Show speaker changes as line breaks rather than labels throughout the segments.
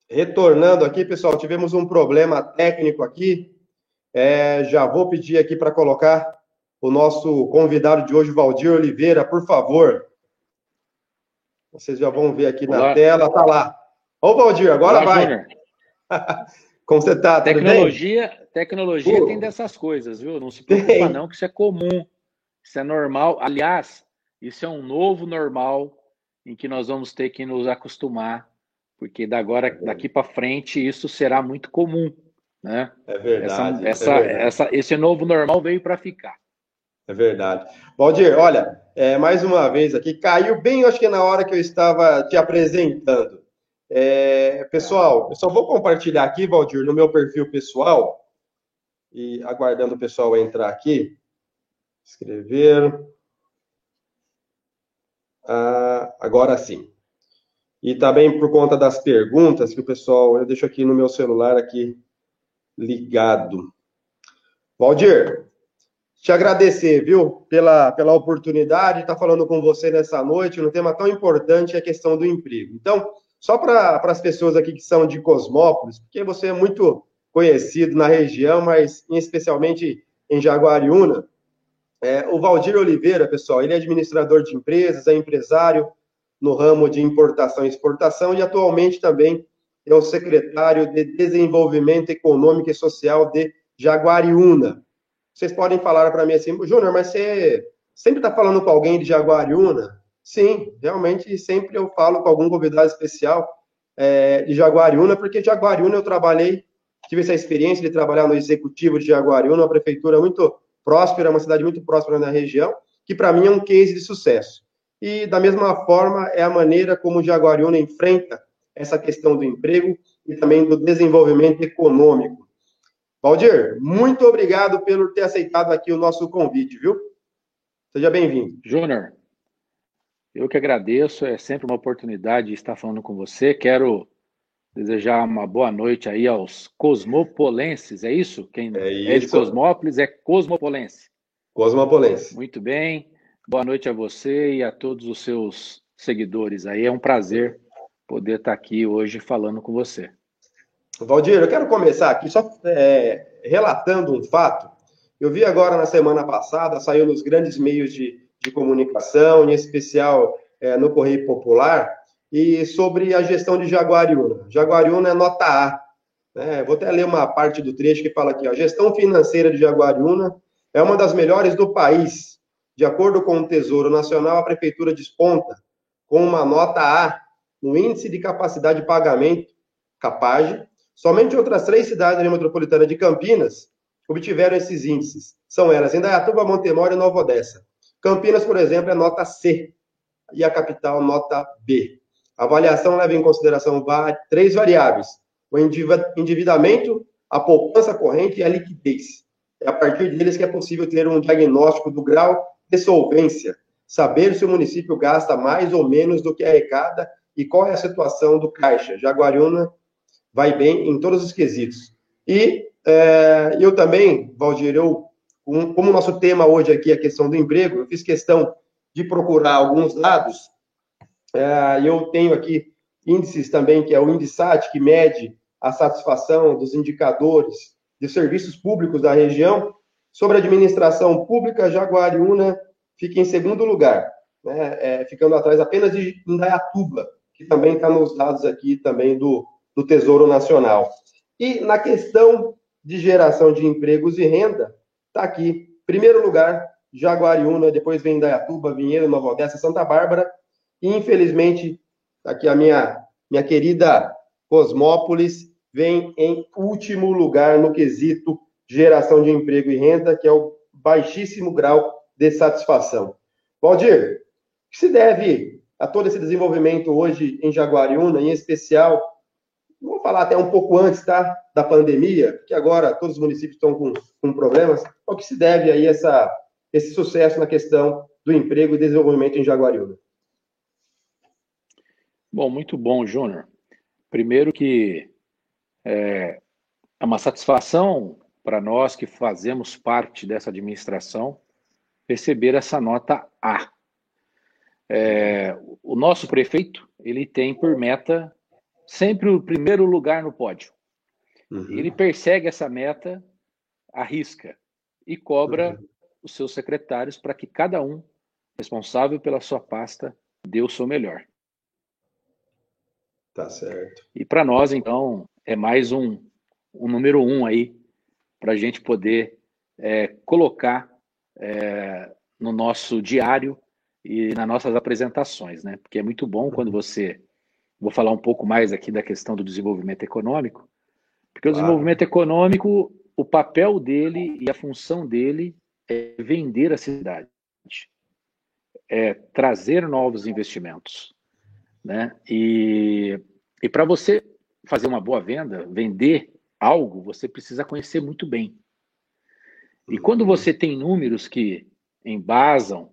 Retornando aqui, pessoal, tivemos um problema técnico aqui. Já vou pedir aqui para colocar o nosso convidado de hoje, Valdir Oliveira, por favor. Vocês já vão ver aqui na
Olá,
tela, tá lá. Ô, Valdir, agora
olá,
vai.
Júnior.
Como você tá? Tudo bem?
Tecnologia tem dessas coisas, viu? Não se preocupa
Tem.
não, que isso é comum, isso é normal. Aliás, isso é um novo normal em que nós vamos ter que nos acostumar, porque daqui para frente isso será muito comum, né?
É verdade, isso é verdade.
Esse novo normal veio para ficar.
É verdade. Valdir, olha, mais uma vez aqui, caiu bem, acho que na hora que eu estava te apresentando. Pessoal, eu só vou compartilhar aqui, Valdir, no meu perfil pessoal, e aguardando o pessoal entrar aqui. Escrever. Agora sim. E também por conta das perguntas que o pessoal, eu deixo aqui no meu celular aqui ligado. Valdir, te agradecer, viu, pela oportunidade de estar falando com você nessa noite, num tema tão importante, é a questão do emprego. Então, só para as pessoas aqui que são de Cosmópolis, porque você é muito conhecido na região, mas especialmente em Jaguariúna, o Valdir Oliveira, pessoal, ele é administrador de empresas, é empresário no ramo de importação e exportação e atualmente também é o secretário de Desenvolvimento Econômico e Social de Jaguariúna. Vocês podem falar para mim assim, Júnior, mas você sempre está falando com alguém de Jaguariúna? Sim, realmente sempre eu falo com algum convidado especial de Jaguariúna, porque Jaguariúna eu trabalhei, tive essa experiência de trabalhar no executivo de Jaguariúna, uma prefeitura muito próspera, uma cidade muito próspera na região, que para mim é um case de sucesso. E da mesma forma é a maneira como Jaguariúna enfrenta essa questão do emprego e também do desenvolvimento econômico. Valdir, muito obrigado por ter aceitado aqui o nosso convite, viu? Seja bem-vindo.
Júnior, eu que agradeço, é sempre uma oportunidade de estar falando com você. Quero desejar uma boa noite aí aos cosmopolenses, é isso? Quem
É
é de
isso,
Cosmópolis é cosmopolense.
Cosmopolense.
Muito bem. Boa noite a você e a todos os seus seguidores aí. É um prazer poder estar aqui hoje falando com você.
Valdir, eu quero começar aqui só relatando um fato. Eu vi agora na semana passada, saiu nos grandes meios de comunicação, em especial no Correio Popular, e sobre a gestão de Jaguariúna. Jaguariúna é nota A. Né? Vou até ler uma parte do trecho que fala aqui: ó, a gestão financeira de Jaguariúna é uma das melhores do país. De acordo com o Tesouro Nacional, a Prefeitura desponta com uma nota A no Índice de Capacidade de Pagamento, CAPAGE. Somente outras 3 cidades da região metropolitana de Campinas obtiveram esses índices. São elas Indaiatuba, Montemor e Nova Odessa. Campinas, por exemplo, é nota C e a capital nota B. A avaliação leva em consideração 3 variáveis: o endividamento, a poupança corrente e a liquidez. É a partir deles que é possível ter um diagnóstico do grau de solvência, saber se o município gasta mais ou menos do que arrecada e qual é a situação do caixa. Jaguariúna vai bem em todos os quesitos. E eu também, Valdir, como o nosso tema hoje aqui é a questão do emprego, eu fiz questão de procurar alguns dados. Eu tenho aqui índices também, que é o Indisat, que mede a satisfação dos indicadores de serviços públicos da região. Sobre a administração pública, Jaguariúna fica em segundo lugar, né, ficando atrás apenas de Indaiatuba, que também está nos dados aqui também do Tesouro Nacional. E na questão de geração de empregos e renda, está aqui, primeiro lugar, Jaguariúna, depois vem Indaiatuba, Vinhedo, Nova Odessa, Santa Bárbara, e infelizmente, aqui a minha querida Cosmópolis vem em último lugar no quesito geração de emprego e renda, que é o baixíssimo grau de satisfação. Valdir, o que se deve a todo esse desenvolvimento hoje em Jaguariúna, em especial, vamos falar até um pouco antes, tá, da pandemia, que agora todos os municípios estão com problemas, ao que se deve aí esse sucesso na questão do emprego e desenvolvimento em Jaguariúna?
Bom, muito bom, Júnior. Primeiro que é uma satisfação para nós que fazemos parte dessa administração receber essa nota A. O nosso prefeito, ele tem por meta sempre o primeiro lugar no pódio.
Uhum.
Ele persegue essa meta à risca e cobra os seus secretários para que cada um, responsável pela sua pasta, dê o seu melhor.
Tá certo.
E para nós, então, é mais um número 1 aí, para a gente poder colocar no nosso diário e nas nossas apresentações, né? Porque é muito bom quando você... Vou falar um pouco mais aqui da questão do desenvolvimento econômico, porque o desenvolvimento econômico, o papel dele e a função dele é vender a cidade, é trazer novos investimentos, né? E para você fazer uma boa venda, vender algo, você precisa conhecer muito bem. E quando você tem números que embasam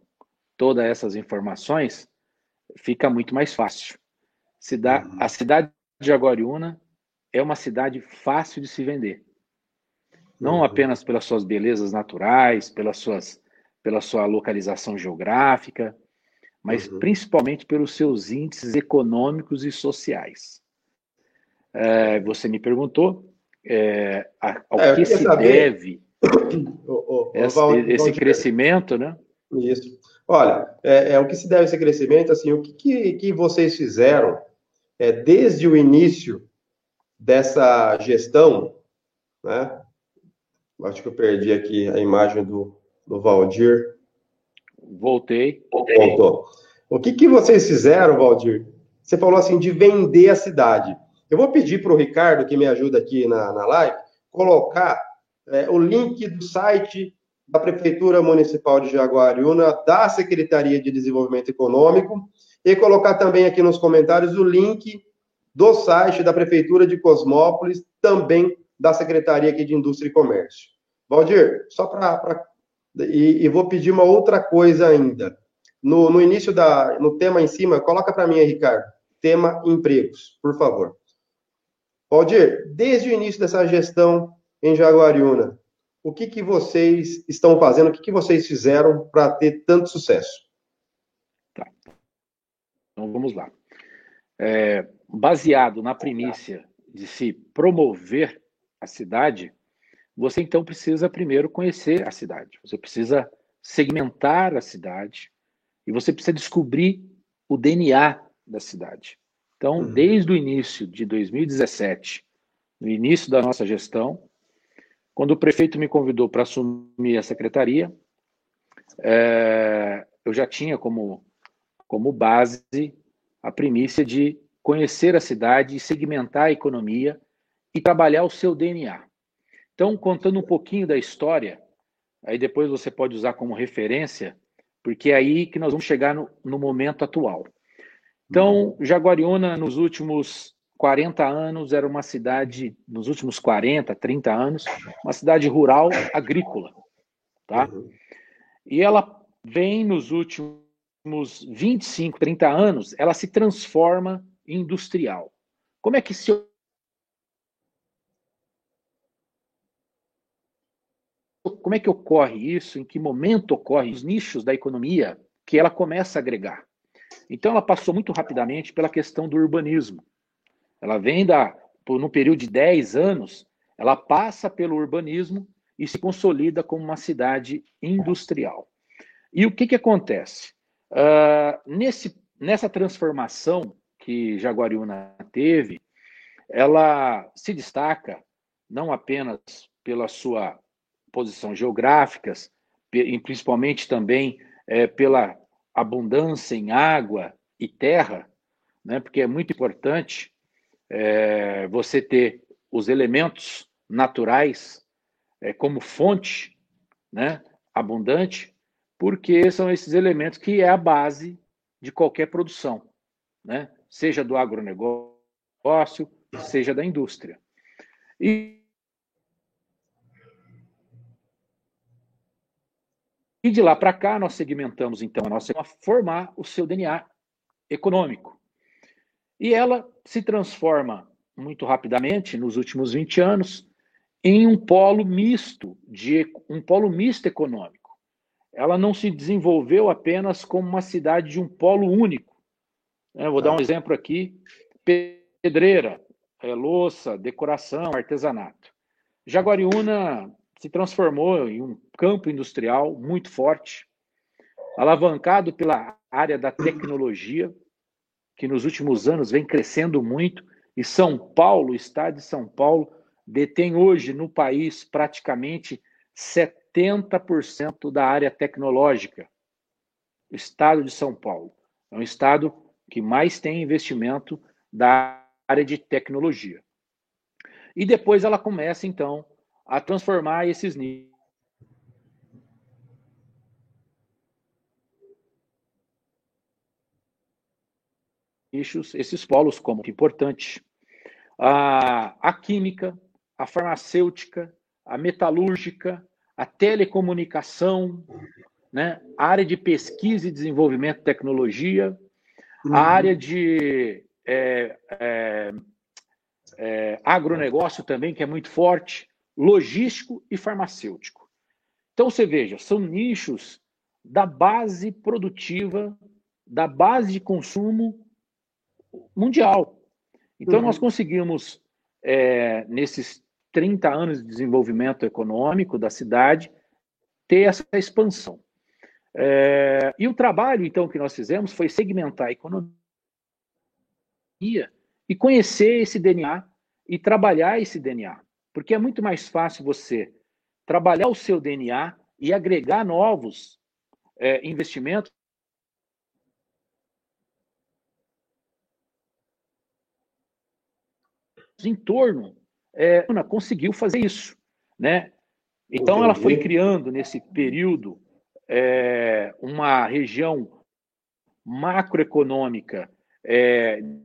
todas essas informações, fica muito mais fácil. A cidade de Jaguariúna é uma cidade fácil de se vender. Não apenas pelas suas belezas naturais, pela sua localização geográfica, mas principalmente pelos seus índices econômicos e sociais. Você me perguntou ao que se deve esse crescimento, né?
Isso. Olha, o que se deve esse crescimento, assim, o que vocês fizeram desde o início dessa gestão, né? Acho que eu perdi aqui a imagem do Valdir.
Voltei.
Voltou. O que vocês fizeram, Valdir? Você falou assim de vender a cidade. Eu vou pedir para o Ricardo, que me ajuda aqui na live, colocar o link do site da Prefeitura Municipal de Jaguariúna, da Secretaria de Desenvolvimento Econômico, e colocar também aqui nos comentários o link do site da Prefeitura de Cosmópolis, também da Secretaria aqui de Indústria e Comércio. Valdir, só para... E vou pedir uma outra coisa ainda. No início no tema em cima, coloca para mim aí, Ricardo, tema empregos, por favor. Valdir, desde o início dessa gestão em Jaguariúna, o que vocês estão fazendo, o que vocês fizeram para ter tanto sucesso?
Tá. Então vamos lá. Baseado na primícia de se promover a cidade, você então precisa primeiro conhecer a cidade. Você precisa segmentar a cidade e você precisa descobrir o DNA da cidade. Então, desde o início de 2017, no início da nossa gestão, quando o prefeito me convidou para assumir a secretaria, eu já tinha como base a primícia de conhecer a cidade, segmentar a economia e trabalhar o seu DNA. Então, contando um pouquinho da história, aí depois você pode usar como referência, porque é aí que nós vamos chegar no momento atual. Então, Jaguariúna, nos últimos 40 anos, era uma cidade, nos últimos 40, 30 anos, uma cidade rural agrícola, tá? E ela vem nos últimos 25, 30 anos, ela se transforma em industrial. Como é que ocorre isso? Em que momento ocorre os nichos da economia que ela começa a agregar? Então, ela passou muito rapidamente pela questão do urbanismo. Ela vem no período de 10 anos, ela passa pelo urbanismo e se consolida como uma cidade industrial. E o que acontece? Nessa transformação que Jaguariúna teve, ela se destaca não apenas pela sua posição geográfica, e principalmente também pela abundância em água e terra, né? Porque é muito importante você ter os elementos naturais como fonte, né, abundante, porque são esses elementos que é a base de qualquer produção, né? Seja do agronegócio, seja da indústria. E de lá para cá, nós segmentamos, então, a formar o seu DNA econômico. E ela se transforma muito rapidamente, nos últimos 20 anos, em um polo misto econômico. Ela não se desenvolveu apenas como uma cidade de um polo único. Eu vou dar um exemplo aqui. pedreira, louça, decoração, artesanato. Jaguariúna se transformou em um campo industrial muito forte, alavancado pela área da tecnologia, que nos últimos anos vem crescendo muito, e São Paulo, o estado de São Paulo, detém hoje no país praticamente 70% da área tecnológica. O estado de São Paulo é um estado que mais tem investimento da área de tecnologia. E depois ela começa, então, a transformar esses nichos, esses polos como importante. A química, a farmacêutica, a metalúrgica, a telecomunicação, né? A área de pesquisa e desenvolvimento de tecnologia, a área de agronegócio também, que é muito forte, logístico e farmacêutico. Então, você veja, são nichos da base produtiva, da base de consumo mundial. Então, nós conseguimos, nesses 30 anos de desenvolvimento econômico da cidade, ter essa expansão. E o trabalho, então, que nós fizemos foi segmentar a economia e conhecer esse DNA e trabalhar esse DNA. Porque é muito mais fácil você trabalhar o seu DNA e agregar novos investimentos em torno. Conseguiu fazer isso, né? Então, ela foi criando, nesse período, uma região macroeconômica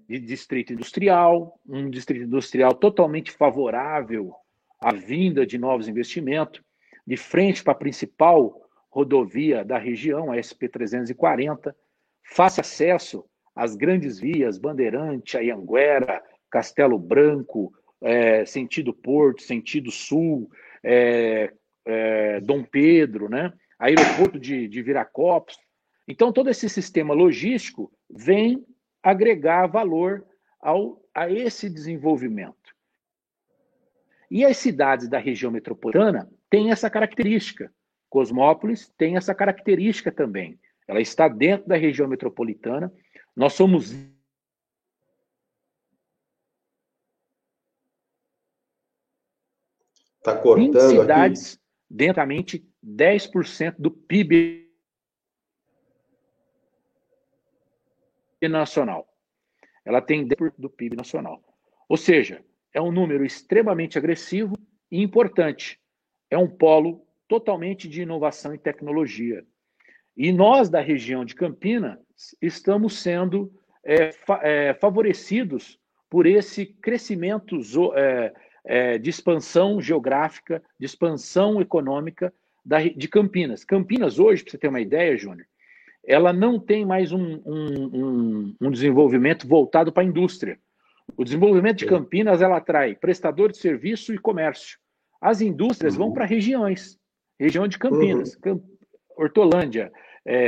de distrito industrial, um distrito industrial totalmente favorável à vinda de novos investimentos, de frente para a principal rodovia da região, a SP-340, fácil acesso às grandes vias, Bandeirante, Anhanguera, Castelo Branco, sentido Porto, sentido Sul, Dom Pedro, né? Aeroporto de Viracopos. Então, todo esse sistema logístico vem agregar valor a esse desenvolvimento. E as cidades da região metropolitana têm essa característica. Cosmópolis tem essa característica também. Ela está dentro da região metropolitana. Nós somos
Tá cortando
20 cidades,
aqui.
dentamente 10% do PIB nacional. Ela tem 10% do PIB nacional. Ou seja, é um número extremamente agressivo e importante. É um polo totalmente de inovação e tecnologia. E nós, da região de Campinas, estamos sendo favorecidos por esse crescimento de expansão geográfica, de expansão econômica de Campinas. Campinas, hoje, para você ter uma ideia, Júnior, ela não tem mais um desenvolvimento voltado para a indústria. O desenvolvimento de Campinas, ela atrai prestador de serviço e comércio. As indústrias vão para regiões. Região de Campinas, Hortolândia,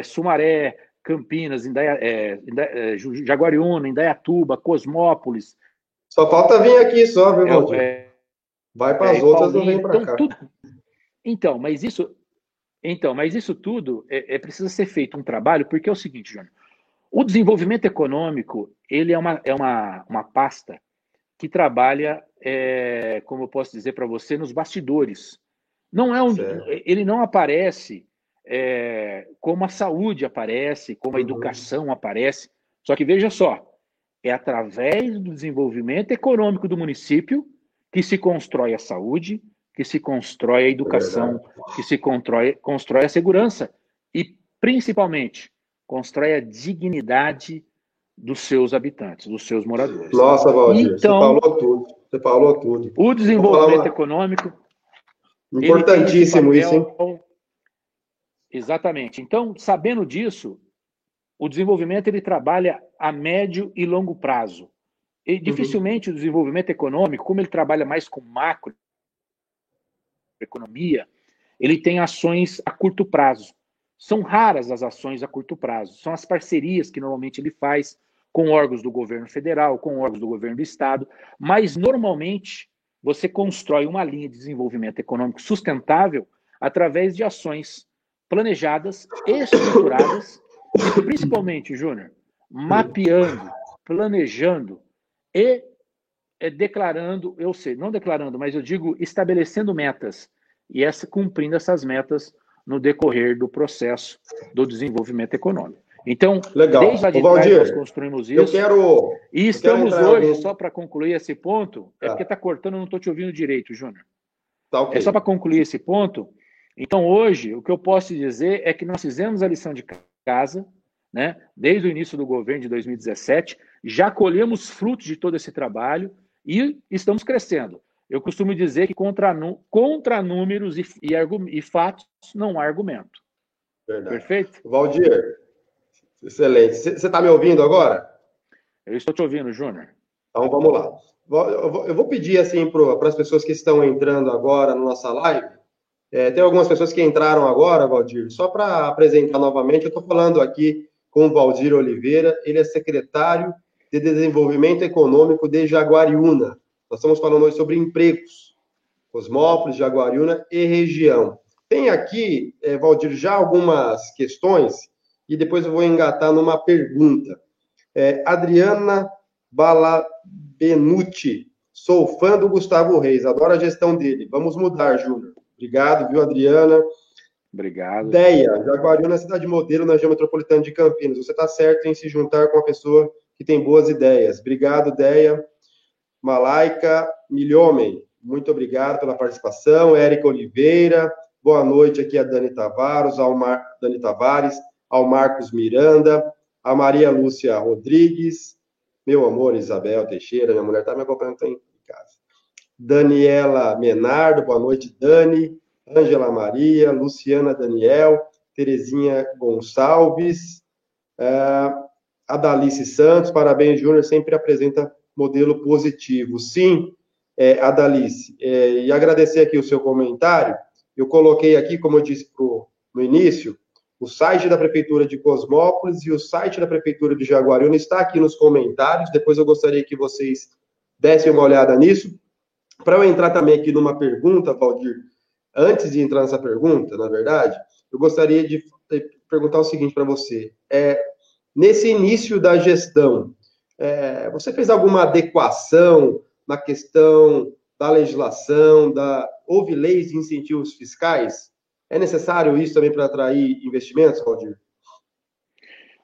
Sumaré, Campinas, Jaguariúna, Indaiatuba, Cosmópolis.
Só falta vir aqui só, viu, Valdir? Vai para as outras, não vem para cá.
Então, mas isso tudo precisa ser feito um trabalho, porque é o seguinte, Júnior. O desenvolvimento econômico, ele é uma pasta que trabalha, como eu posso dizer para você, nos bastidores. Ele não aparece como a saúde aparece, como a educação aparece. Só que veja só, é através do desenvolvimento econômico do município que se constrói a saúde, que se constrói a educação, que se constrói a segurança e, principalmente, constrói a dignidade dos seus habitantes, dos seus moradores.
Nossa, Valdir, então, você falou tudo.
O desenvolvimento econômico...
Importantíssimo isso, hein?
Exatamente. Então, sabendo disso, o desenvolvimento ele trabalha a médio e longo prazo. E dificilmente o desenvolvimento econômico, como ele trabalha mais com macroeconomia, ele tem ações a curto prazo. São raras as ações a curto prazo. São as parcerias que normalmente ele faz com órgãos do governo federal, com órgãos do governo do estado, mas normalmente você constrói uma linha de desenvolvimento econômico sustentável através de ações planejadas, estruturadas e principalmente, Júnior, mapeando, planejando e declarando, eu sei, não declarando, mas eu digo estabelecendo metas e cumprindo essas metas no decorrer do processo do desenvolvimento econômico. Então,
legal.
desde lá de
Valdir,
trás nós construímos isso. E estamos hoje, só para concluir esse ponto, é porque está cortando, eu não estou te ouvindo direito, Júnior.
Tá, okay.
É só para concluir esse ponto. Então, hoje, o que eu posso dizer é que nós fizemos a lição de casa, né? Desde o início do governo de 2017, já colhemos frutos de todo esse trabalho e estamos crescendo. Eu costumo dizer que contra números e fatos não há argumento.
Verdade.
Perfeito?
Valdir, excelente. Você está me ouvindo agora?
Eu estou te ouvindo, Júnior.
Então, vamos lá. Eu vou pedir assim para as pessoas que estão entrando agora na nossa live. Tem algumas pessoas que entraram agora, Valdir. Só para apresentar novamente, eu estou falando aqui com o Valdir Oliveira. Ele é secretário de Desenvolvimento Econômico de Jaguariúna. Nós estamos falando hoje sobre empregos, Cosmópolis, Jaguariúna e região. Tem aqui, Valdir, já algumas questões e depois eu vou engatar numa pergunta. Adriana Balabenucci, sou fã do Gustavo Reis, adoro a gestão dele. Vamos mudar, Júnior. Obrigado, viu, Adriana?
Obrigado.
Deia, Jaguariúna é cidade modelo na região metropolitana de Campinas. Você está certo em se juntar com uma pessoa que tem boas ideias. Obrigado, Deia. Malaika Milhomem, muito obrigado pela participação. Érica Oliveira, boa noite aqui a Dani Tavares, ao Marcos Miranda, a Maria Lúcia Rodrigues, meu amor Isabel Teixeira, minha mulher está me acompanhando, está em casa. Daniela Menardo, boa noite, Dani. Ângela Maria, Luciana Daniel, Terezinha Gonçalves, Adalice Santos, parabéns, Júnior, sempre apresenta modelo positivo. Sim, Adalice, e agradecer aqui o seu comentário. Eu coloquei aqui, como eu disse no início, o site da Prefeitura de Cosmópolis e o site da Prefeitura de Jaguariúna está aqui nos comentários. Depois eu gostaria que vocês dessem uma olhada nisso. Para eu entrar também aqui numa pergunta, Valdir, antes de entrar nessa pergunta, na verdade, eu gostaria de perguntar o seguinte para você. Nesse início da gestão, você fez alguma adequação na questão da legislação, houve leis de incentivos fiscais? É necessário isso também para atrair investimentos, Valdir?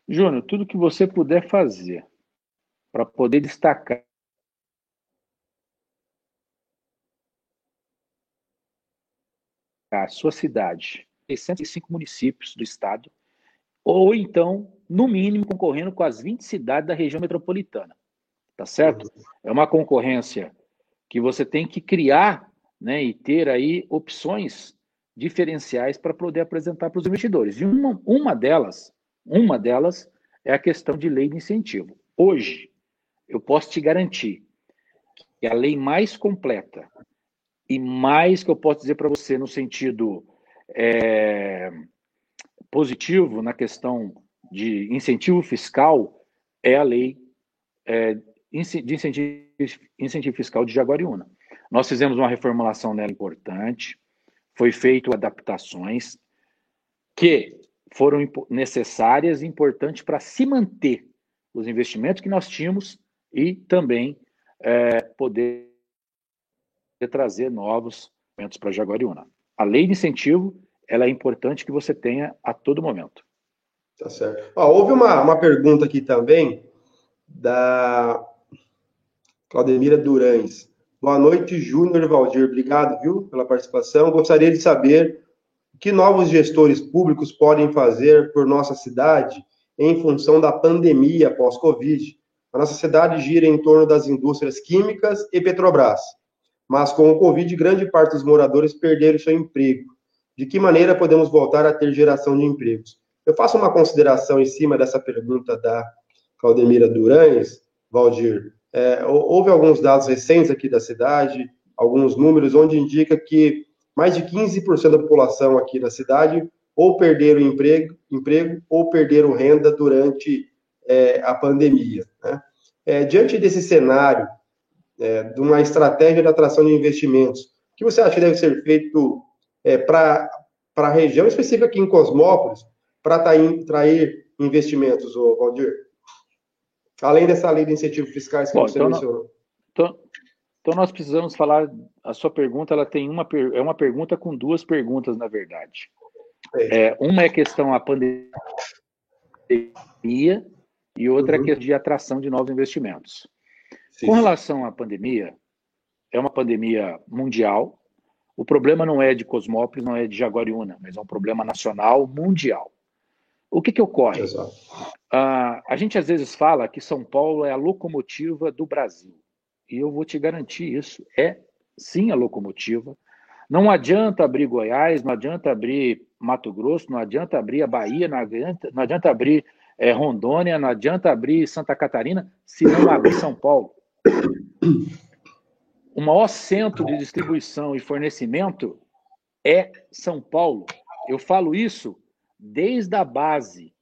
Júnior, tudo que você puder fazer para poder destacar a sua cidade, 65 municípios do estado, ou então, no mínimo, concorrendo com as 20 cidades da região metropolitana, tá certo? É uma concorrência que você tem que criar, né, e ter aí opções diferenciais para poder apresentar para os investidores. E uma delas é a questão de lei de incentivo. Hoje, eu posso te garantir que a lei mais completa e mais que eu posso dizer para você no sentido positivo na questão de incentivo fiscal é a lei de incentivo fiscal de Jaguariúna. Nós fizemos uma reformulação nela importante, foi feito adaptações que foram necessárias e importantes para se manter os investimentos que nós tínhamos e também poder trazer novos investimentos para Jaguariúna. A lei de incentivo, ela é importante que você tenha a todo momento.
Tá certo. Houve uma pergunta aqui também da Claudemira Durães. Boa noite, Júnior e Valdir. Obrigado, viu, pela participação. Gostaria de saber o que novos gestores públicos podem fazer por nossa cidade em função da pandemia pós-Covid. A nossa cidade gira em torno das indústrias químicas e Petrobras, mas com o Covid, grande parte dos moradores perderam seu emprego. De que maneira podemos voltar a ter geração de empregos? Eu faço uma consideração em cima dessa pergunta da Claudemira Durães, Valdir. Houve alguns dados recentes aqui da cidade, alguns números, onde indica que mais de 15% da população aqui da cidade ou perderam emprego ou perderam renda durante a pandemia, né? Diante desse cenário, de uma estratégia de atração de investimentos, o que você acha que deve ser feito para a região específica aqui em Cosmópolis, para atrair investimentos, Valdir? Além dessa lei de incentivos fiscais que você mencionou.
Então, nós precisamos falar, a sua pergunta, ela tem é uma pergunta com duas perguntas, na verdade. Uma é a questão da pandemia e outra é a questão de atração de novos investimentos. Sim. Com relação à pandemia, é uma pandemia mundial. O problema não é de Cosmópolis, não é de Jaguariúna, mas é um problema nacional, mundial. O que ocorre? A gente às vezes fala que São Paulo é a locomotiva do Brasil. E eu vou te garantir isso. É sim a locomotiva. Não adianta abrir Goiás, não adianta abrir Mato Grosso, não adianta abrir a Bahia, não adianta abrir Rondônia, não adianta abrir Santa Catarina, se não abrir São Paulo. O maior centro de distribuição e fornecimento é São Paulo. Eu falo isso desde a base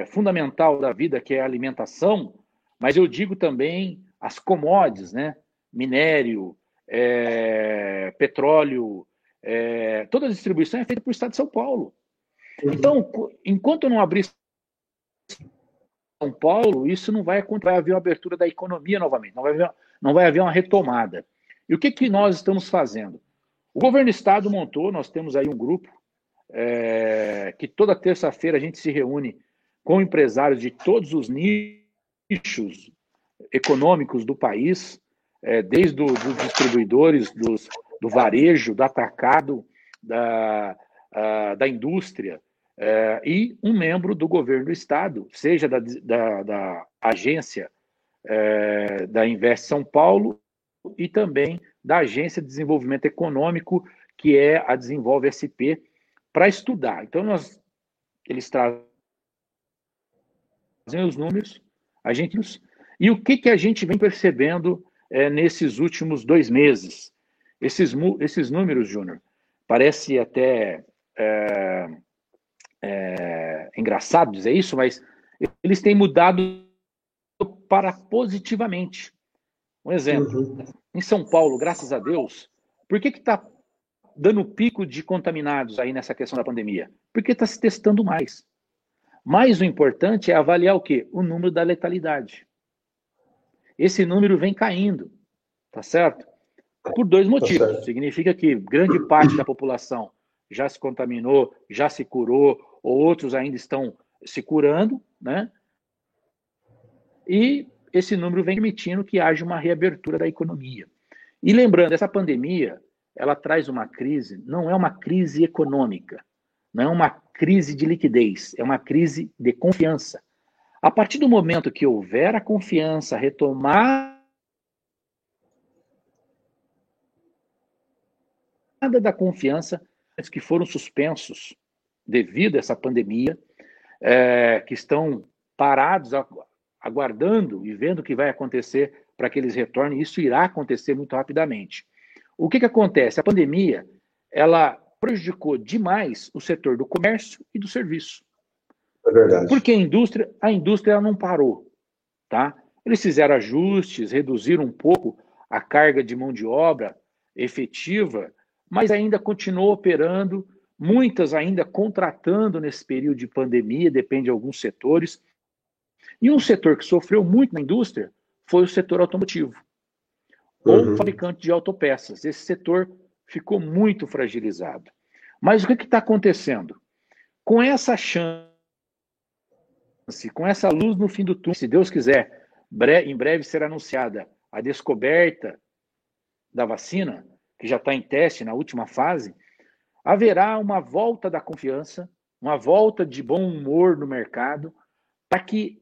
fundamental da vida, que é a alimentação, mas eu digo também as commodities, né? Minério, petróleo, toda a distribuição é feita por Estado de São Paulo. Então, enquanto não abrir São Paulo, isso não vai acontecer, vai haver uma abertura da economia novamente, não vai haver uma retomada. E o que nós estamos fazendo? O governo do Estado montou, nós temos aí um grupo, que toda terça-feira a gente se reúne com empresários de todos os nichos econômicos do país, desde os distribuidores, do varejo, do atacado, da indústria, e um membro do governo do Estado, seja da agência da Invest São Paulo e também da Agência de Desenvolvimento Econômico, que é a Desenvolve SP, para estudar. Então, eles trazem os números, e o que a gente vem percebendo nesses últimos 2 meses. Esses números, Júnior, parece até engraçado dizer isso, mas eles têm mudado para positivamente. Um exemplo, em São Paulo, graças a Deus, por que está dando pico de contaminados aí nessa questão da pandemia? Porque está se testando mais. Mas o importante é avaliar o quê? O número da letalidade. Esse número vem caindo, tá certo? Por 2 motivos. Tá, significa que grande parte da população já se contaminou, já se curou, ou outros ainda estão se curando, né? E esse número vem permitindo que haja uma reabertura da economia. E lembrando, essa pandemia, ela traz uma crise, não é uma crise econômica, não é uma crise de liquidez, é uma crise de confiança. A partir do momento que houver a confiança, a retomada da confiança, que foram suspensos devido a essa pandemia, que estão parados, aguardando e vendo o que vai acontecer para que eles retornem, isso irá acontecer muito rapidamente. O que acontece? A pandemia, ela prejudicou demais o setor do comércio e do serviço.
É verdade.
Porque a indústria ela não parou, tá? Eles fizeram ajustes, reduziram um pouco a carga de mão de obra efetiva, mas ainda continuou operando, muitas ainda contratando nesse período de pandemia, depende de alguns setores. E um setor que sofreu muito na indústria foi o setor automotivo, ou fabricante de autopeças. Esse setor ficou muito fragilizado. Mas o que está acontecendo? Com essa chance, com essa luz no fim do túnel, se Deus quiser, em breve será anunciada a descoberta da vacina, que já está em teste na última fase, haverá uma volta da confiança, uma volta de bom humor no mercado, para que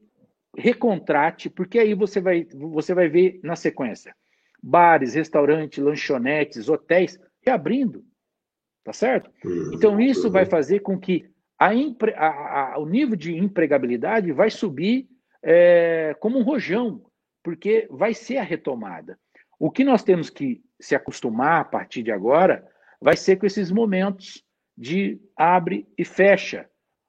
recontrate, porque aí você vai ver na sequência bares, restaurantes, lanchonetes, hotéis reabrindo, tá certo? Então isso vai fazer com que o nível de empregabilidade vai subir como um rojão, porque vai ser a retomada. O que nós temos que se acostumar a partir de agora vai ser com esses momentos de abre e fecha.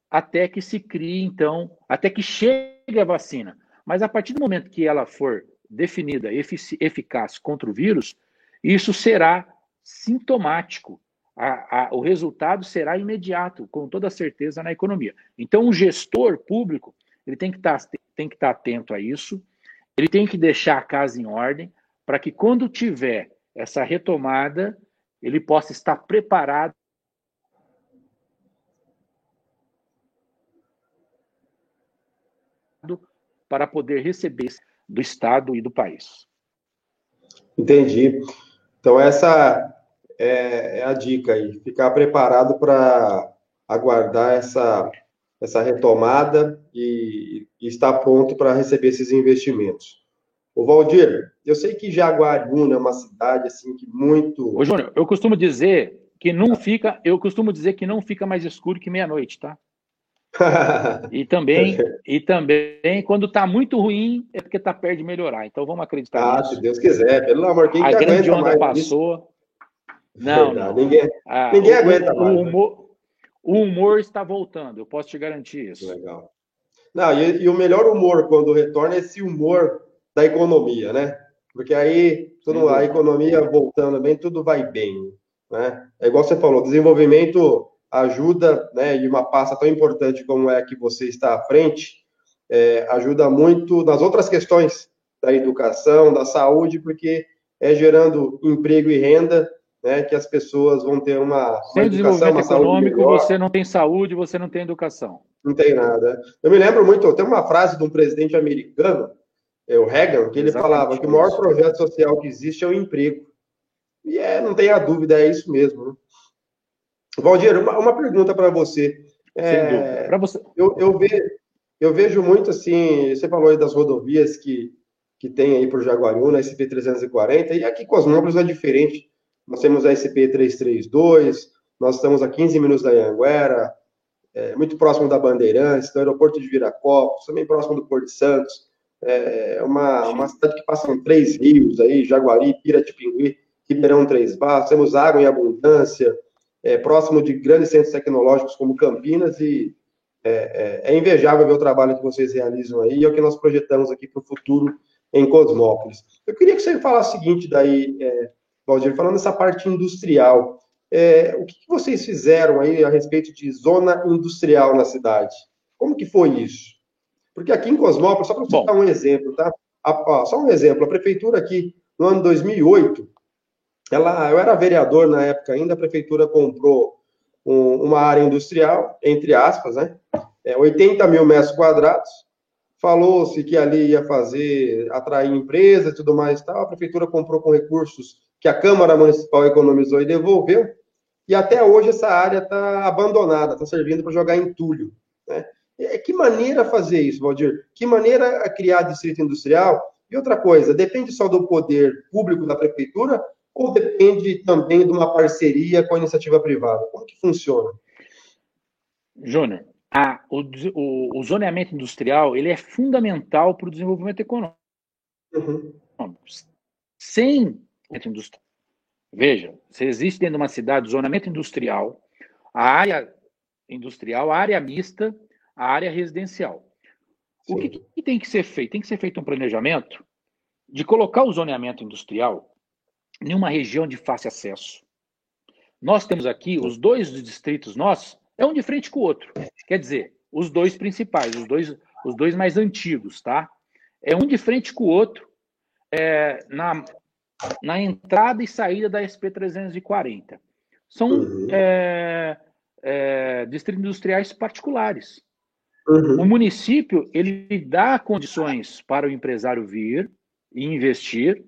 até que se crie, então, até que chegue a vacina. Mas a partir do momento que ela for definida eficaz contra o vírus, isso será sintomático. O resultado será imediato, com toda certeza, na economia. Então, o gestor público ele tem que estar atento a isso, ele tem que deixar a casa em ordem, para que quando tiver essa retomada, ele possa estar preparado para poder receber do Estado e do país.
Entendi. Então, essa é a dica aí, ficar preparado para aguardar essa retomada e estar pronto para receber esses investimentos. O Valdir, eu sei que Jaguariúna é uma cidade assim que muito.
Ô, Júnior, eu costumo dizer que não fica mais escuro que meia-noite, tá? E também quando está muito ruim, é porque está perto de melhorar. Então vamos acreditar nisso.
Se Deus quiser, pelo amor, quem
a
que
grande
aguenta
onda
mais
passou.
Isso? Não. Ninguém aguenta mais.
O humor está voltando, eu posso te garantir isso.
Legal. Não, e o melhor humor quando retorna é esse humor da economia, né? Porque aí a economia voltando bem, tudo vai bem, né? É igual você falou, desenvolvimento ajuda, né? E uma pasta tão importante como é que você está à frente, ajuda muito nas outras questões da educação, da saúde, porque é gerando emprego e renda, né? Que as pessoas vão ter uma educação, uma saúde
econômico,
melhor.
você não tem saúde, você não tem educação.
Não tem nada. Eu me lembro muito, tem uma frase de um presidente americano, o Reagan, que ele falava que o maior projeto social que existe é o emprego. E não tenha dúvida, é isso mesmo. Né? Valdir, uma pergunta para você.
Sem dúvida. Para você.
Eu vejo muito assim, você falou aí das rodovias que tem aí por Jaguariúna, a SP-340, e aqui Cosmópolis é diferente. Nós temos a SP-332, nós estamos a 15 minutos da Anhanguera, muito próximo da Bandeirantes, do aeroporto de Viracopos, também próximo do Porto de Santos. É uma cidade que passam 3 rios aí, Jaguari, Piratipinguí, Ribeirão Três Barras, temos água em abundância, próximo de grandes centros tecnológicos como Campinas, e é invejável ver o trabalho que vocês realizam aí, e é o que nós projetamos aqui para o futuro em Cosmópolis. Eu queria que você falasse o seguinte daí, Valdir, falando dessa parte industrial, o que vocês fizeram aí a respeito de zona industrial na cidade? Como que foi isso? Porque aqui em Cosmópolis, só para você dar um exemplo, tá? Só um exemplo, a prefeitura aqui, no ano 2008, eu era vereador na época ainda, a prefeitura comprou uma área industrial, entre aspas, né? 80 mil metros quadrados, falou-se que ali ia atrair empresas e tudo mais e tal, a prefeitura comprou com recursos que a Câmara Municipal economizou e devolveu, e até hoje essa área está abandonada, está servindo para jogar entulho. Né? Que maneira fazer isso, Valdir? Que maneira criar distrito industrial? E outra coisa, depende só do poder público da prefeitura ou depende também de uma parceria com a iniciativa privada? Como que funciona?
Júnior, o zoneamento industrial ele é fundamental para o desenvolvimento econômico.
Uhum.
Sem indústria, veja, se existe dentro de uma cidade zoneamento industrial, a área industrial, a área mista, a área residencial. Sim. O que tem que ser feito? Tem que ser feito um planejamento de colocar o zoneamento industrial em uma região de fácil acesso. Nós temos aqui os 2 distritos nossos, é um de frente com o outro. Quer dizer, os 2 principais, os dois mais antigos, tá? É um de frente com o outro, na entrada e saída da SP-340. São distritos industriais particulares. O município, ele dá condições para o empresário vir e investir,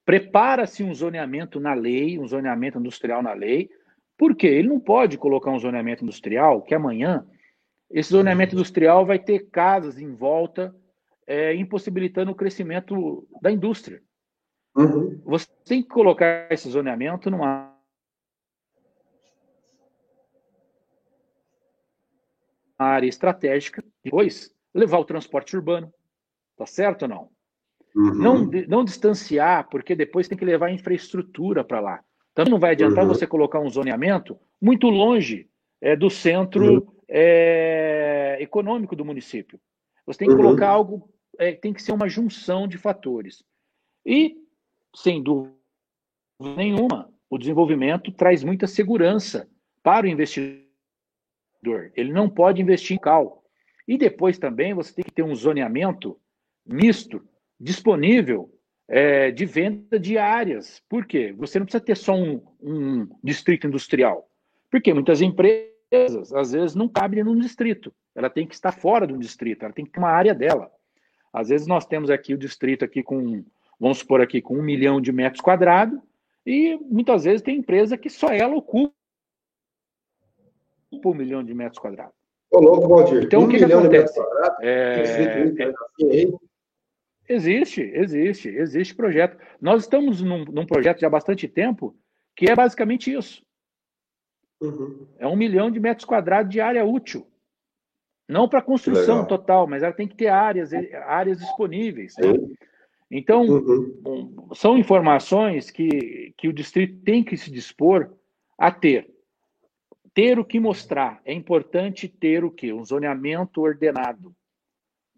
prepara-se um zoneamento na lei, um zoneamento industrial na lei, porque ele não pode colocar um zoneamento industrial que amanhã esse zoneamento industrial vai ter casas em volta, impossibilitando o crescimento da indústria. Você tem que colocar esse zoneamento numa área estratégica, depois levar o transporte urbano. Tá certo ou não? Não distanciar, porque depois tem que levar infraestrutura para lá. Também não vai adiantar você colocar um zoneamento muito longe do centro econômico do município. Você tem que colocar algo, tem que ser uma junção de fatores. E, sem dúvida nenhuma, o desenvolvimento traz muita segurança para o investidor. Ele não pode investir em cal. E depois também você tem que ter um zoneamento misto, disponível, de venda de áreas. Por quê? Você não precisa ter só um distrito industrial. Porque muitas empresas, às vezes, não cabem num distrito. Ela tem que estar fora do distrito, ela tem que ter uma área dela. Às vezes nós temos aqui o distrito aqui vamos supor aqui, com 1 milhão de metros quadrados, e muitas vezes tem empresa que só ela ocupa 1 milhão de metros quadrados.
Ô, louco, Valdir.
Então, o que acontece? Existe projeto. Nós estamos num projeto já há bastante tempo, que é basicamente isso. É 1 milhão de metros quadrados de área útil. Não para construção total, mas ela tem que ter áreas disponíveis. Né? Então, são informações que o distrito tem que se dispor a ter. Ter o que mostrar. É importante ter o quê? Um zoneamento ordenado.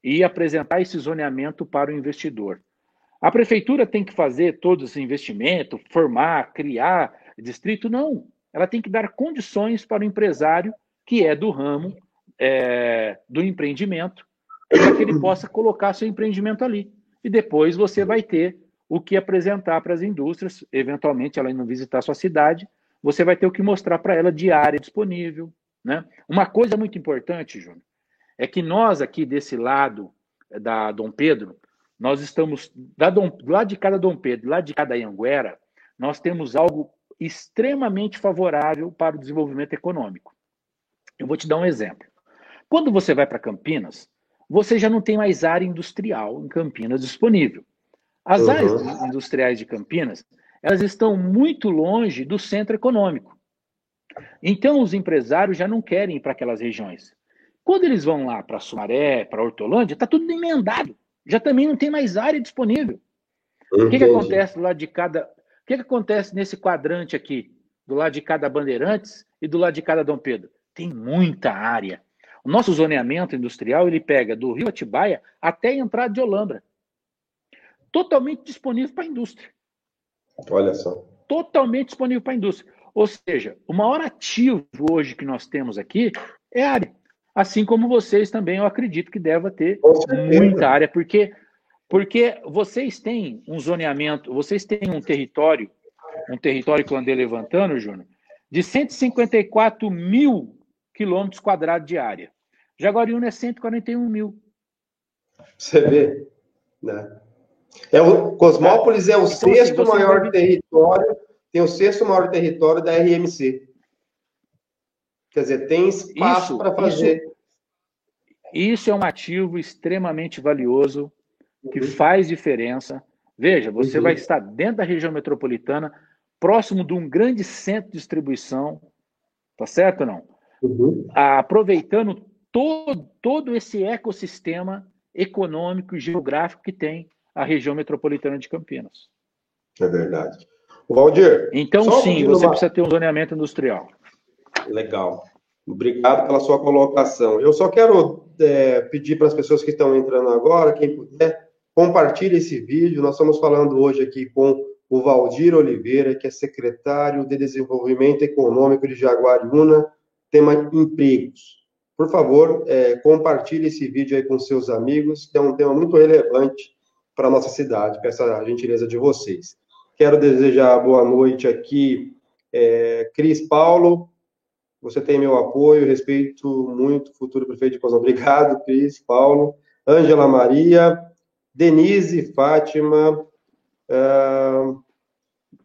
E apresentar esse zoneamento para o investidor. A prefeitura tem que fazer todo esse investimento, formar, criar distrito? Não. Ela tem que dar condições para o empresário que é do ramo do empreendimento, para que ele possa colocar seu empreendimento ali. E depois você vai ter o que apresentar para as indústrias, eventualmente ela indo visitar a sua cidade, você vai ter o que mostrar para ela de área disponível. Né? Uma coisa muito importante, Júnior, é que nós aqui desse lado da Dom Pedro, nós estamos, do lado de cada Dom Pedro, do lado de cada Anhanguera, nós temos algo extremamente favorável para o desenvolvimento econômico. Eu vou te dar um exemplo. Quando você vai para Campinas, você já não tem mais área industrial em Campinas disponível. As áreas industriais de Campinas, elas estão muito longe do centro econômico. Então, os empresários já não querem ir para aquelas regiões. Quando eles vão lá para Sumaré, para Hortolândia, está tudo emendado. Já também não tem mais área disponível. O que acontece do lado de cada... O que acontece nesse quadrante aqui, do lado de cada Bandeirantes e do lado de cada Dom Pedro? Tem muita área. O nosso zoneamento industrial, ele pega do Rio Atibaia até a entrada de Olambra. Totalmente disponível para a indústria.
Olha só.
Totalmente disponível para a indústria. Ou seja, o maior ativo hoje que nós temos aqui é a área. Assim como vocês também, eu acredito que deva ter muita área, porque vocês têm um zoneamento, vocês têm um território que eu andei levantando, Júnior, de 154 mil quilômetros quadrados de área. Jaguariúna é 141 mil.
Você vê, né? Cosmópolis é o sexto maior território, tem o sexto maior território da RMC. Quer dizer, tem espaço para fazer.
Isso é um ativo extremamente valioso, que faz diferença. Veja, você vai estar dentro da região metropolitana, próximo de um grande centro de distribuição, tá certo ou não? Aproveitando todo esse ecossistema econômico e geográfico que tem a região metropolitana de Campinas.
É verdade. Valdir,
então, sim, você precisa ter um zoneamento industrial.
Legal. Obrigado pela sua colocação. Eu só quero pedir para as pessoas que estão entrando agora, quem puder, compartilhe esse vídeo. Nós estamos falando hoje aqui com o Valdir Oliveira, que é secretário de Desenvolvimento Econômico de Jaguariúna, tema empregos. Por favor, compartilhe esse vídeo aí com seus amigos, que é um tema muito relevante para a nossa cidade, com essa gentileza de vocês. Quero desejar boa noite aqui, Cris Paulo. Você tem meu apoio, respeito muito o futuro prefeito de Cosmópolis. Obrigado, Cris, Paulo. Ângela Maria, Denise Fátima,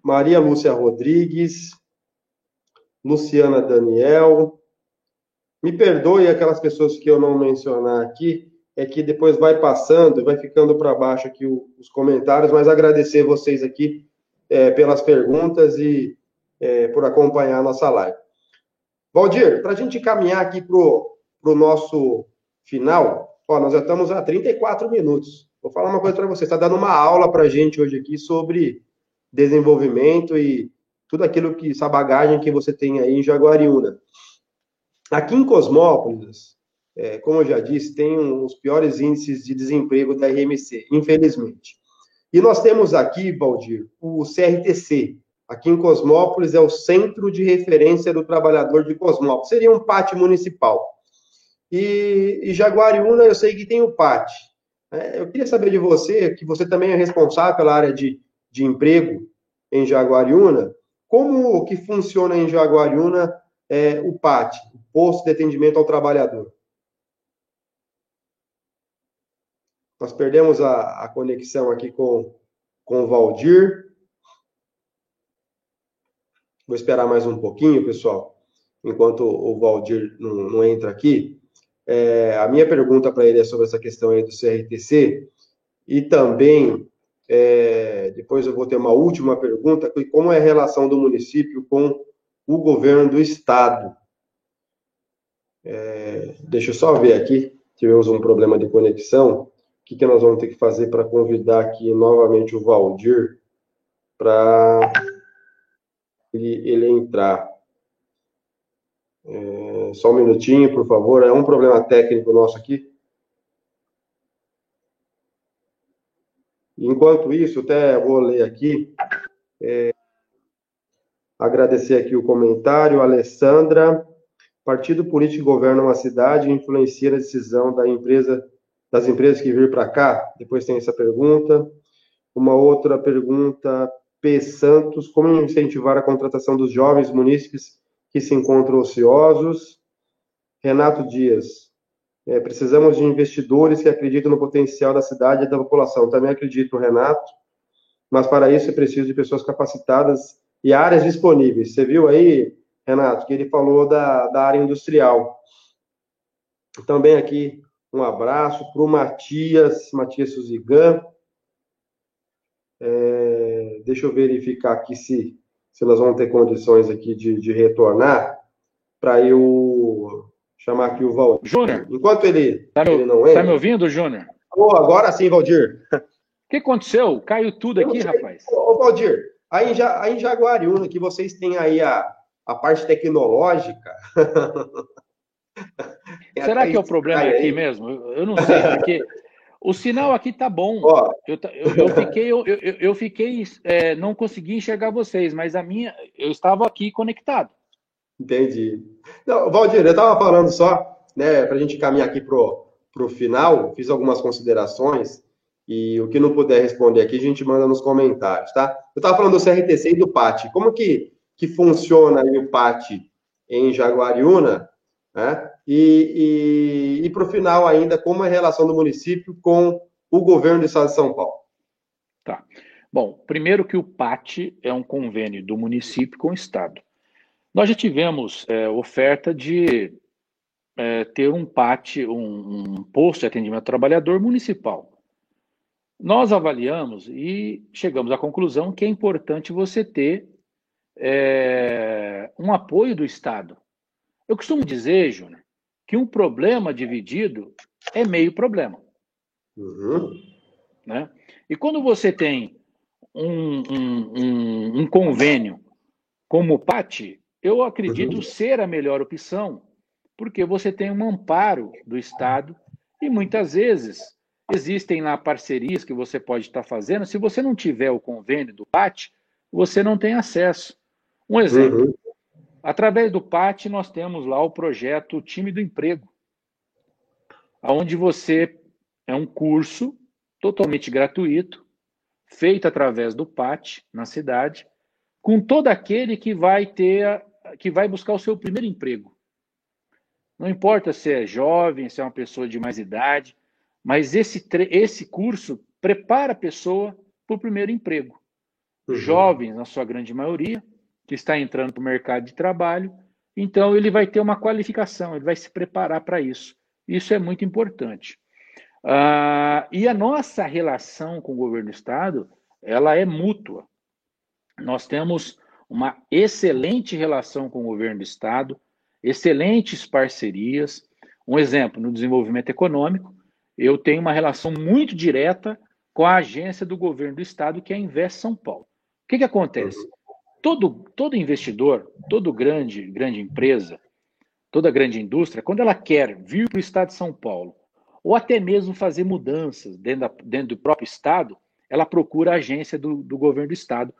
Maria Lúcia Rodrigues, Luciana Daniel. Me perdoe aquelas pessoas que eu não mencionar aqui, é que depois vai passando e vai ficando para baixo aqui os comentários, mas agradecer vocês aqui pelas perguntas e por acompanhar a nossa live. Valdir, para a gente caminhar aqui para o nosso final, nós já estamos a 34 minutos. Vou falar uma coisa para você, está dando uma aula para a gente hoje aqui sobre desenvolvimento e tudo aquilo essa bagagem que você tem aí em Jaguariúna. Aqui em Cosmópolis, como eu já disse, tem os piores índices de desemprego da RMC, infelizmente. E nós temos aqui, Valdir, o CRTC. Aqui em Cosmópolis é o Centro de Referência do Trabalhador de Cosmópolis. Seria um PAT municipal. E Jaguariúna, eu sei que tem o PAT. Eu queria saber de você, que você também é responsável pela área de emprego em Jaguariúna, como que funciona em Jaguariúna o PAT, o Posto de Atendimento ao Trabalhador? Nós perdemos a conexão aqui com o Valdir. Vou esperar mais um pouquinho, pessoal, enquanto o Valdir não entra aqui. A minha pergunta para ele é sobre essa questão aí do CRTC e também, depois eu vou ter uma última pergunta, como é a relação do município com o governo do estado. Deixa eu só ver aqui, tivemos um problema de conexão. O que nós vamos ter que fazer para convidar aqui novamente o Valdir para ele entrar? Só um minutinho, por favor. É um problema técnico nosso aqui. Enquanto isso, até vou ler aqui. Agradecer aqui o comentário. Alessandra. Partido político que governa uma cidade influencia a decisão das empresas que vir para cá? Depois tem essa pergunta. Uma outra pergunta. P. Santos. Como incentivar a contratação dos jovens munícipes que se encontram ociosos? Renato Dias. Precisamos de investidores que acreditam no potencial da cidade e da população. Também acredito, Renato, mas para isso é preciso de pessoas capacitadas e áreas disponíveis. Você viu aí, Renato, que ele falou da área industrial. Também aqui um abraço para o Matias Suzigan. Deixa eu verificar aqui se nós vamos ter condições aqui de retornar, para eu chamar aqui o Valdir.
Júnior.
Enquanto ele não entra...
Tá me ouvindo, Júnior?
Agora sim, Valdir.
O que aconteceu? Caiu tudo aqui, rapaz.
Valdir, aí em Jaguariúna, que vocês têm aí a parte tecnológica...
Será que é o problema aqui mesmo? Eu não sei, porque o sinal aqui tá bom. Eu fiquei não consegui enxergar vocês, mas eu estava aqui conectado.
Entendi. Não, Valdir, eu estava falando só, né, para a gente caminhar aqui pro final, fiz algumas considerações, e o que não puder responder aqui, a gente manda nos comentários, tá? Eu estava falando do CRTC e do PAT. Como que funciona aí o PAT em Jaguariúna, né? E para o final ainda, como é a relação do município com o governo do estado de São Paulo?
Tá. Bom, primeiro que o PAT é um convênio do município com o estado. Nós já tivemos oferta de ter um PAT, um posto de atendimento ao trabalhador municipal. Nós avaliamos e chegamos à conclusão que é importante você ter um apoio do Estado. Eu costumo dizer, Júnior, que um problema dividido é meio problema.
Uhum.
Né? E quando você tem um convênio como o PAT, eu acredito ser a melhor opção, porque você tem um amparo do Estado e muitas vezes existem lá parcerias que você pode estar fazendo. Se você não tiver o convênio do PAT, você não tem acesso. Um exemplo, através do PAT nós temos lá o projeto Time do Emprego, onde você é um curso totalmente gratuito, feito através do PAT na cidade, com todo aquele que vai buscar o seu primeiro emprego. Não importa se é jovem, se é uma pessoa de mais idade, mas esse curso prepara a pessoa para o primeiro emprego. Jovens, na sua grande maioria, que está entrando para o mercado de trabalho, então ele vai ter uma qualificação, ele vai se preparar para isso. Isso é muito importante. E a nossa relação com o governo do estado, ela é mútua. Nós temos uma excelente relação com o governo do estado, excelentes parcerias. Um exemplo, no desenvolvimento econômico, eu tenho uma relação muito direta com a agência do governo do estado, que é a Invest São Paulo. O que acontece? Todo investidor, todo grande empresa, toda grande indústria, quando ela quer vir para o estado de São Paulo, ou até mesmo fazer mudanças dentro do próprio estado, ela procura a agência do governo do estado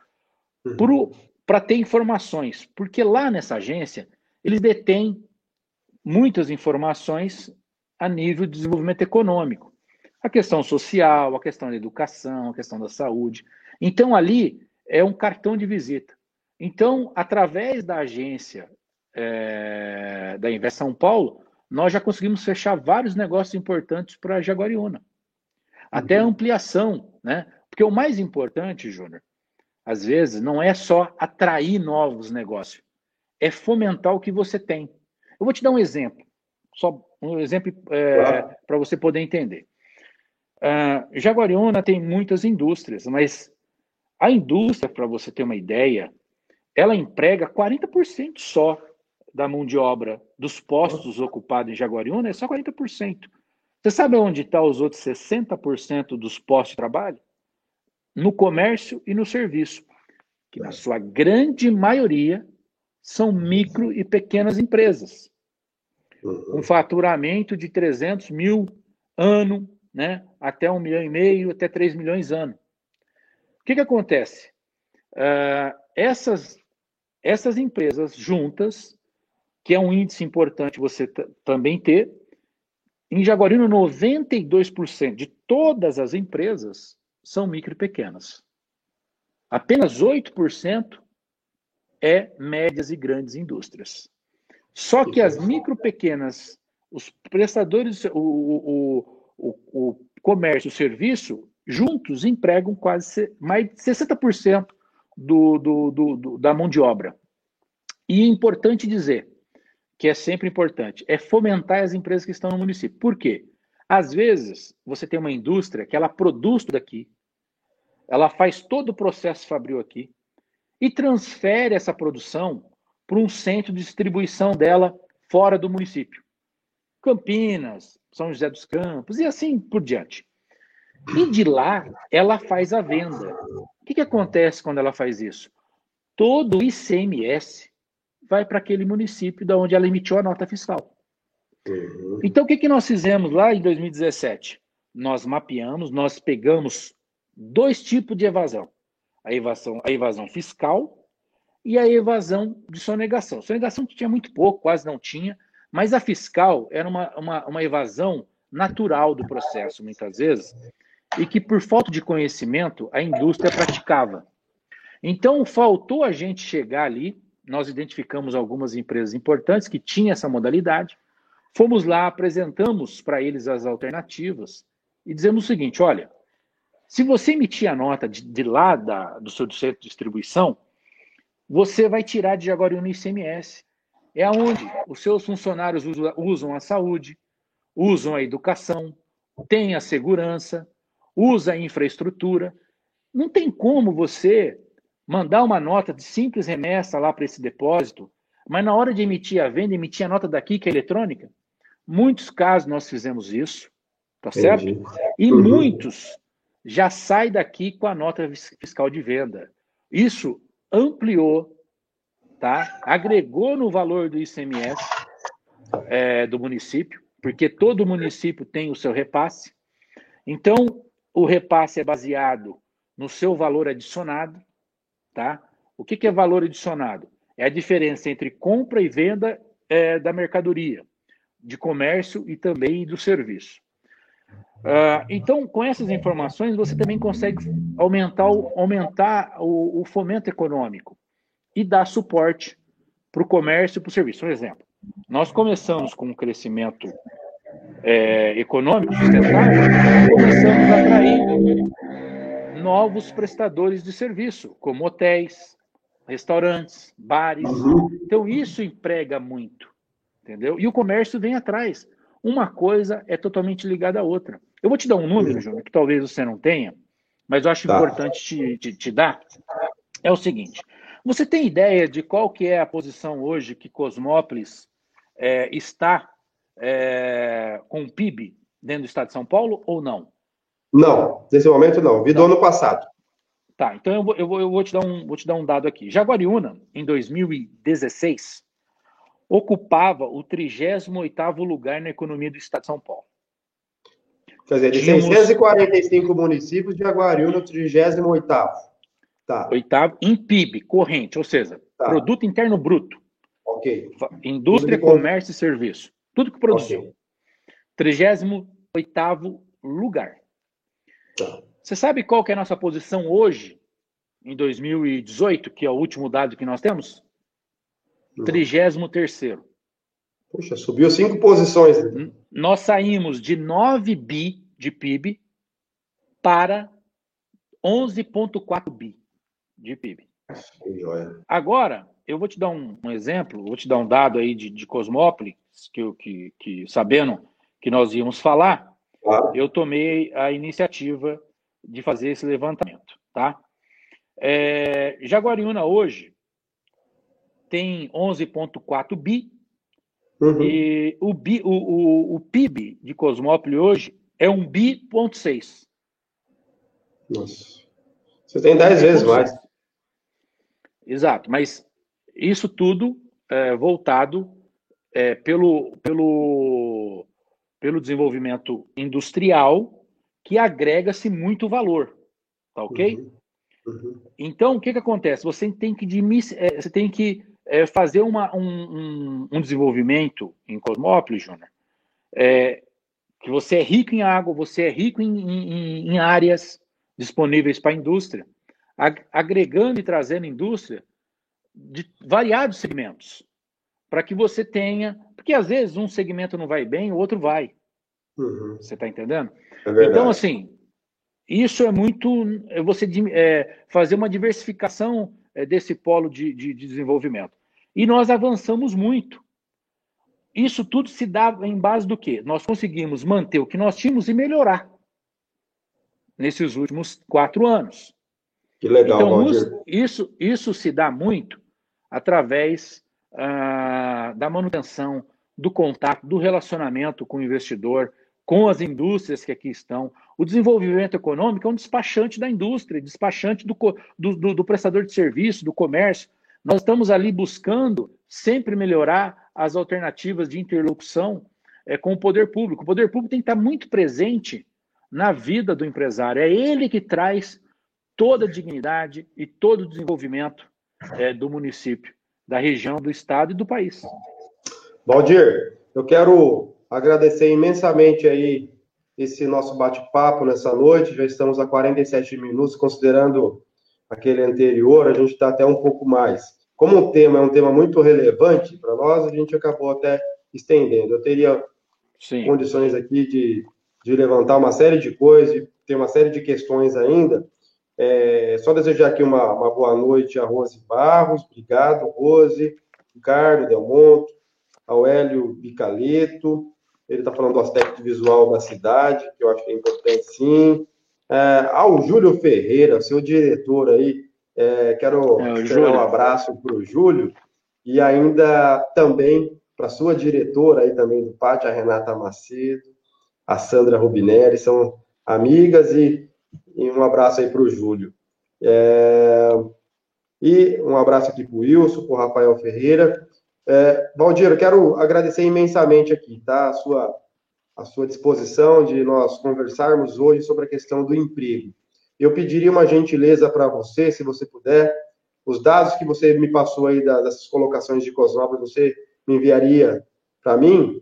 para ter informações, porque lá nessa agência eles detêm muitas informações a nível de desenvolvimento econômico. A questão social, a questão da educação, a questão da saúde. Então, ali é um cartão de visita. Então, através da agência da Invest São Paulo, nós já conseguimos fechar vários negócios importantes para Jaguariúna. Até ampliação, né? Porque o mais importante, Júnior, às vezes, não é só atrair novos negócios, é fomentar o que você tem. Eu vou te dar um exemplo, só um exemplo para você poder entender. Jaguariúna tem muitas indústrias, mas a indústria, para você ter uma ideia, ela emprega 40% só da mão de obra dos postos ocupados em Jaguariúna, é só 40%. Você sabe onde estão os outros 60% dos postos de trabalho? No comércio e no serviço, que na sua grande maioria são micro e pequenas empresas, com faturamento de 300 mil ano, né, até 1,5 milhão, até 3 milhões ano. O que acontece? Essas empresas juntas, que é um índice importante você também ter, em Jaguariúna, 92% de todas as empresas são micro e pequenas. Apenas 8% é médias e grandes indústrias. Só que as micro pequenas, os prestadores, o comércio, o serviço, juntos empregam quase mais de 60% da mão de obra. E é importante dizer, que é sempre importante, é fomentar as empresas que estão no município. Por quê? Às vezes, você tem uma indústria que ela produz tudo aqui, ela faz todo o processo fabril aqui e transfere essa produção para um centro de distribuição dela fora do município. Campinas, São José dos Campos e assim por diante. E de lá, ela faz a venda. O que acontece quando ela faz isso? Todo o ICMS vai para aquele município de onde ela emitiu a nota fiscal. Então, o que nós fizemos lá em 2017? Nós mapeamos, nós pegamos 2 tipos de evasão. A evasão fiscal e a evasão de sonegação. Sonegação tinha muito pouco, quase não tinha, mas a fiscal era uma evasão natural do processo, muitas vezes, e que, por falta de conhecimento, a indústria praticava. Então, faltou a gente chegar ali, nós identificamos algumas empresas importantes que tinham essa modalidade, fomos lá, apresentamos para eles as alternativas e dizemos o seguinte, olha, se você emitir a nota de lá do seu centro de distribuição, você vai tirar de Jaguariúna ICMS. É onde os seus funcionários usam a saúde, usam a educação, têm a segurança, usam a infraestrutura. Não tem como você mandar uma nota de simples remessa lá para esse depósito, mas na hora de emitir a venda, emitir a nota daqui, que é eletrônica. Muitos casos nós fizemos isso, tá certo? E muitos já saem daqui com a nota fiscal de venda. Isso ampliou, tá? Agregou no valor do ICMS do município, porque todo município tem o seu repasse. Então, o repasse é baseado no seu valor adicionado, tá? O que é valor adicionado? É a diferença entre compra e venda da mercadoria, de comércio e também do serviço. Então, com essas informações, você também consegue aumentar o fomento econômico e dar suporte para o comércio e para o serviço. Um exemplo, nós começamos com um crescimento econômico sustentável, começamos a atrair novos prestadores de serviço, como hotéis, restaurantes, bares. Então, isso emprega muito, entendeu? E o comércio vem atrás. Uma coisa é totalmente ligada à outra. Eu vou te dar um número, Júnior, que talvez você não tenha, mas eu acho importante te dar. É o seguinte, você tem ideia de qual que é a posição hoje que Cosmópolis está com o PIB dentro do estado de São Paulo ou não?
Não, nesse momento não. Vi do ano passado.
Tá, então eu vou te dar um dado aqui. Jaguariúna, em 2016, ocupava o 38º lugar na economia do estado de São Paulo.
Quer dizer, de
Tínhamos
645 municípios, Jaguariúna é o 38º. Tá,
oitavo em PIB corrente, ou seja,
tá,
Produto Interno Bruto,
ok.
indústria, comércio e serviço. Tudo que produziu.
Ok.
38º lugar.
Tá.
Você sabe qual que é a nossa posição hoje, em 2018, que é o último dado que nós temos? 33º.
Puxa, subiu 5 posições.
Nós saímos de 9 bi de PIB para 11,4 bi de PIB. Agora, eu vou te dar um exemplo, vou te dar um dado aí de Cosmópolis, que sabendo que nós íamos falar, eu tomei a iniciativa de fazer esse levantamento, tá? Jaguariúna hoje tem 11,4 bi, e o PIB de Cosmópolis hoje é 1,6 bi.
Nossa. Você tem 10 vezes mais.
Exato, mas isso tudo voltado pelo desenvolvimento industrial, que agrega-se muito valor, tá ok? Então, o que acontece? Você tem que fazer um desenvolvimento em Cosmópolis, Júnior, que você é rico em água, você é rico em áreas disponíveis para a indústria, agregando e trazendo indústria de variados segmentos, para que você tenha... Porque, às vezes, um segmento não vai bem, o outro vai. Você está entendendo? Então, assim, isso é muito... Você fazer uma diversificação desse polo de desenvolvimento. E nós avançamos muito. Isso tudo se dá em base do quê? Nós conseguimos manter o que nós tínhamos e melhorar nesses últimos 4 anos.
Que legal,
então,
Valdir.
Isso se dá muito através da manutenção, do contato, do relacionamento com o investidor, com as indústrias que aqui estão. O desenvolvimento econômico é um despachante da indústria, despachante do prestador de serviço, do comércio. Nós estamos ali buscando sempre melhorar as alternativas de interlocução com o poder público. O poder público tem que estar muito presente na vida do empresário. É ele que traz toda a dignidade e todo o desenvolvimento do município, da região, do estado e do país.
Valdir, eu quero agradecer imensamente aí esse nosso bate-papo nessa noite. Já estamos a 47 minutos, considerando aquele anterior, a gente está até um pouco mais. Como o tema é um tema muito relevante para nós, a gente acabou até estendendo. Eu teria condições aqui de levantar uma série de coisas, ter uma série de questões ainda. Só desejar aqui uma boa noite a Rose Barros. Obrigado, Rose. Ricardo Delmonto, ao Hélio Bicaleto. Ele está falando do aspecto visual da cidade, que eu acho que é importante, sim. Ao Júlio Ferreira, seu diretor aí, quero dar um abraço para o Júlio, e ainda também para a sua diretora aí também do Pátio, a Renata Macedo, a Sandra Rubinelli, são amigas, e um abraço aí para o Júlio. E um abraço aqui para o Wilson, para o Rafael Ferreira. Valdir, eu quero agradecer imensamente aqui, tá? A sua disposição de nós conversarmos hoje sobre a questão do emprego. Eu pediria uma gentileza para você, se você puder, os dados que você me passou aí dessas colocações de Cosmópolis, você me enviaria para mim?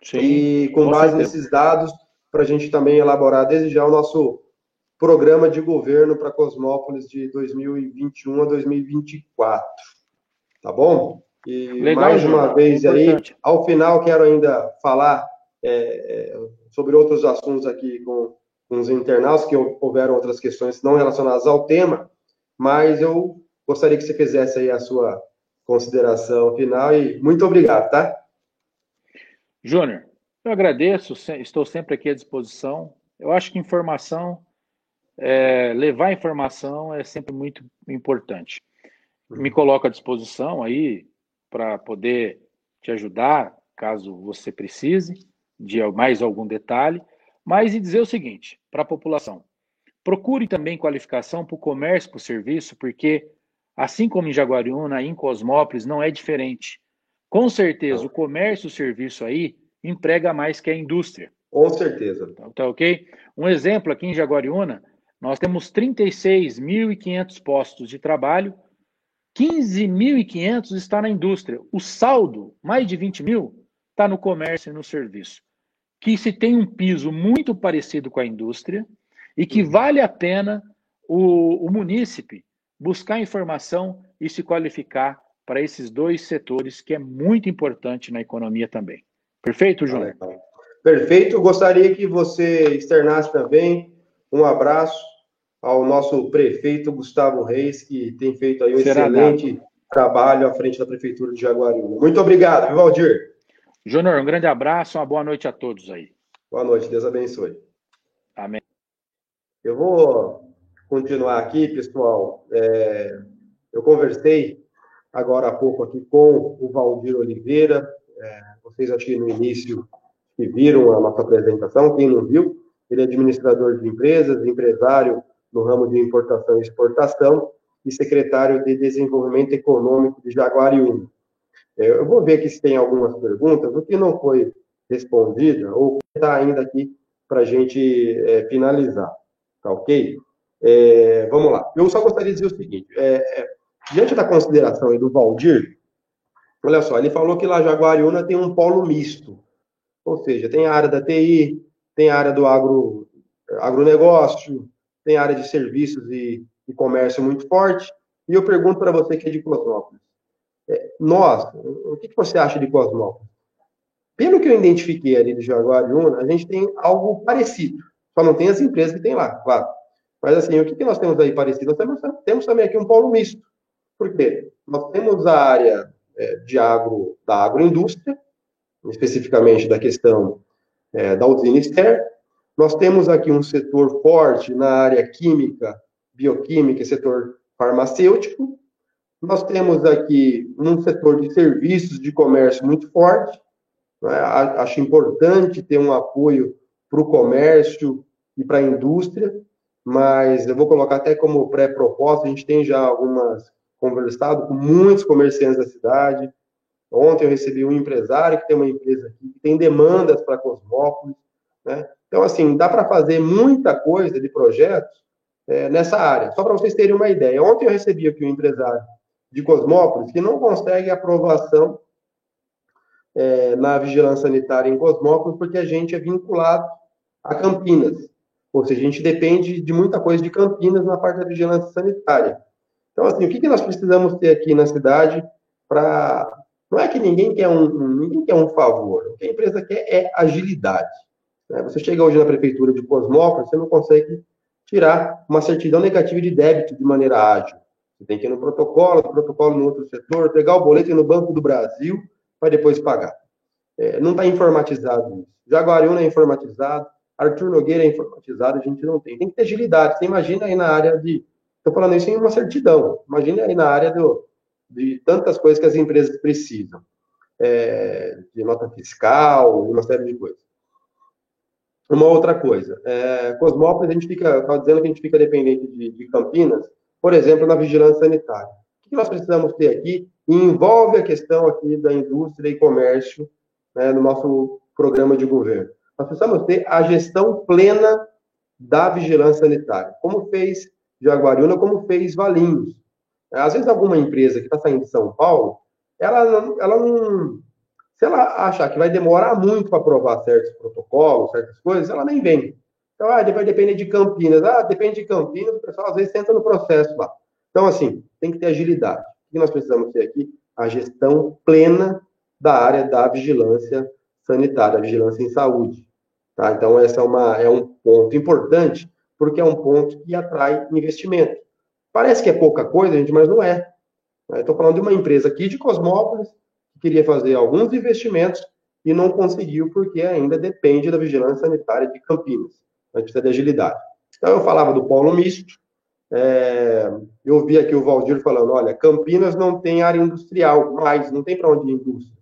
Sim, e com base nesses dados, para a gente também elaborar desde já o nosso programa de governo para Cosmópolis de 2021 a 2024. Tá bom? E legal, mais uma vez aí, ao final quero ainda falar sobre outros assuntos aqui com os internautas, que houveram outras questões não relacionadas ao tema, mas eu gostaria que você fizesse aí a sua consideração final, e muito obrigado, tá?
Júnior, eu agradeço, estou sempre aqui à disposição. Eu acho que levar informação é sempre muito importante. Me coloco à disposição aí para poder te ajudar, caso você precise de mais algum detalhe, mas e dizer o seguinte para a população: procure também qualificação para o comércio, para o serviço, porque assim como em Jaguariúna, em Cosmópolis, não é diferente. Com certeza, o comércio e o serviço aí emprega mais que a indústria.
Com certeza.
Tá ok? Um exemplo, aqui em Jaguariúna, nós temos 36.500 postos de trabalho, 15.500 está na indústria. O saldo, mais de 20 mil, está no comércio e no serviço. Que se tem um piso muito parecido com a indústria e que vale a pena o munícipe buscar informação e se qualificar para esses dois setores, que é muito importante na economia também. Perfeito, Júnior?
Perfeito. Gostaria que você externasse também um abraço ao nosso prefeito Gustavo Reis, que tem feito aí um excelente trabalho à frente da Prefeitura de Jaguariúna. Muito obrigado, Valdir.
Júnior, um grande abraço, uma boa noite a todos aí.
Boa noite, Deus abençoe.
Amém.
Eu vou continuar aqui, pessoal. Eu conversei agora há pouco aqui com o Valdir Oliveira. Vocês aqui no início que viram a nossa apresentação, quem não viu, ele é administrador de empresas, empresário no ramo de importação e exportação e secretário de Desenvolvimento Econômico de Jaguariúna. Eu vou ver aqui se tem algumas perguntas, o que não foi respondida, ou está ainda aqui para a gente finalizar, tá ok? Vamos lá. Eu só gostaria de dizer o seguinte, diante da consideração aí do Valdir, olha só, ele falou que lá Jaguariúna tem um polo misto, ou seja, tem a área da TI, tem a área do agronegócio, tem a área de serviços e comércio muito forte, e eu pergunto para você que é de Cosmópolis, o que você acha de Cosmópolis? Pelo que eu identifiquei ali de Jaguariúna, a gente tem algo parecido, só não tem as empresas que tem lá, claro. Mas assim, o que nós temos aí parecido? Nós temos também aqui um polo misto. Por quê? Nós temos a área da agroindústria, especificamente da questão da usina Ster. Nós temos aqui um setor forte na área química, bioquímica e setor farmacêutico. Nós temos aqui um setor de serviços de comércio muito forte. Né? Acho importante ter um apoio para o comércio e para a indústria, mas eu vou colocar até como pré-proposta, a gente tem já conversado com muitos comerciantes da cidade. Ontem eu recebi um empresário que tem uma empresa aqui, que tem demandas para Cosmópolis, né? Então, assim, dá para fazer muita coisa de projetos nessa área. Só para vocês terem uma ideia. Ontem eu recebi aqui um empresário de Cosmópolis que não consegue aprovação na vigilância sanitária em Cosmópolis porque a gente é vinculado a Campinas. Ou seja, a gente depende de muita coisa de Campinas na parte da vigilância sanitária. Então, assim, o que nós precisamos ter aqui na cidade para... Não é que ninguém quer um favor. O que a empresa quer é agilidade. Né? Você chega hoje na prefeitura de Cosmópolis, você não consegue tirar uma certidão negativa de débito de maneira ágil. Você tem que ir no protocolo no outro setor, pegar o boleto no Banco do Brasil para depois pagar. Não está informatizado isso. Jaguariúna é informatizado, Arthur Nogueira é informatizado, a gente não tem. Tem que ter agilidade. Você imagina aí na área de... Estou falando isso em uma certidão. Imagina aí na área de tantas coisas que as empresas precisam. De nota fiscal, uma série de coisas. Uma outra coisa. Cosmópolis, está dizendo que a gente fica dependente de Campinas, por exemplo, na vigilância sanitária. O que nós precisamos ter aqui? E envolve a questão aqui da indústria e comércio, né, no nosso programa de governo. Nós precisamos ter a gestão plena da vigilância sanitária, como fez Jaguariúna, como fez Valinhos. Às vezes, alguma empresa que está saindo de São Paulo, ela não... Se ela achar que vai demorar muito para aprovar certos protocolos, certas coisas, ela nem vem. Então, vai depender de Campinas. Depende de Campinas, o pessoal às vezes senta no processo lá. Então, assim, tem que ter agilidade. O que nós precisamos ter aqui? A gestão plena da área da vigilância sanitária, a vigilância em saúde. Tá? Então, esse é um ponto importante, porque é um ponto que atrai investimento. Parece que é pouca coisa, gente, mas não é. Estou falando de uma empresa aqui de Cosmópolis, que queria fazer alguns investimentos e não conseguiu, porque ainda depende da vigilância sanitária de Campinas. A gente precisa de agilidade. Então, eu falava do polo misto. Eu vi aqui o Valdir falando, olha, Campinas não tem área industrial, mas não tem para onde ir indústria.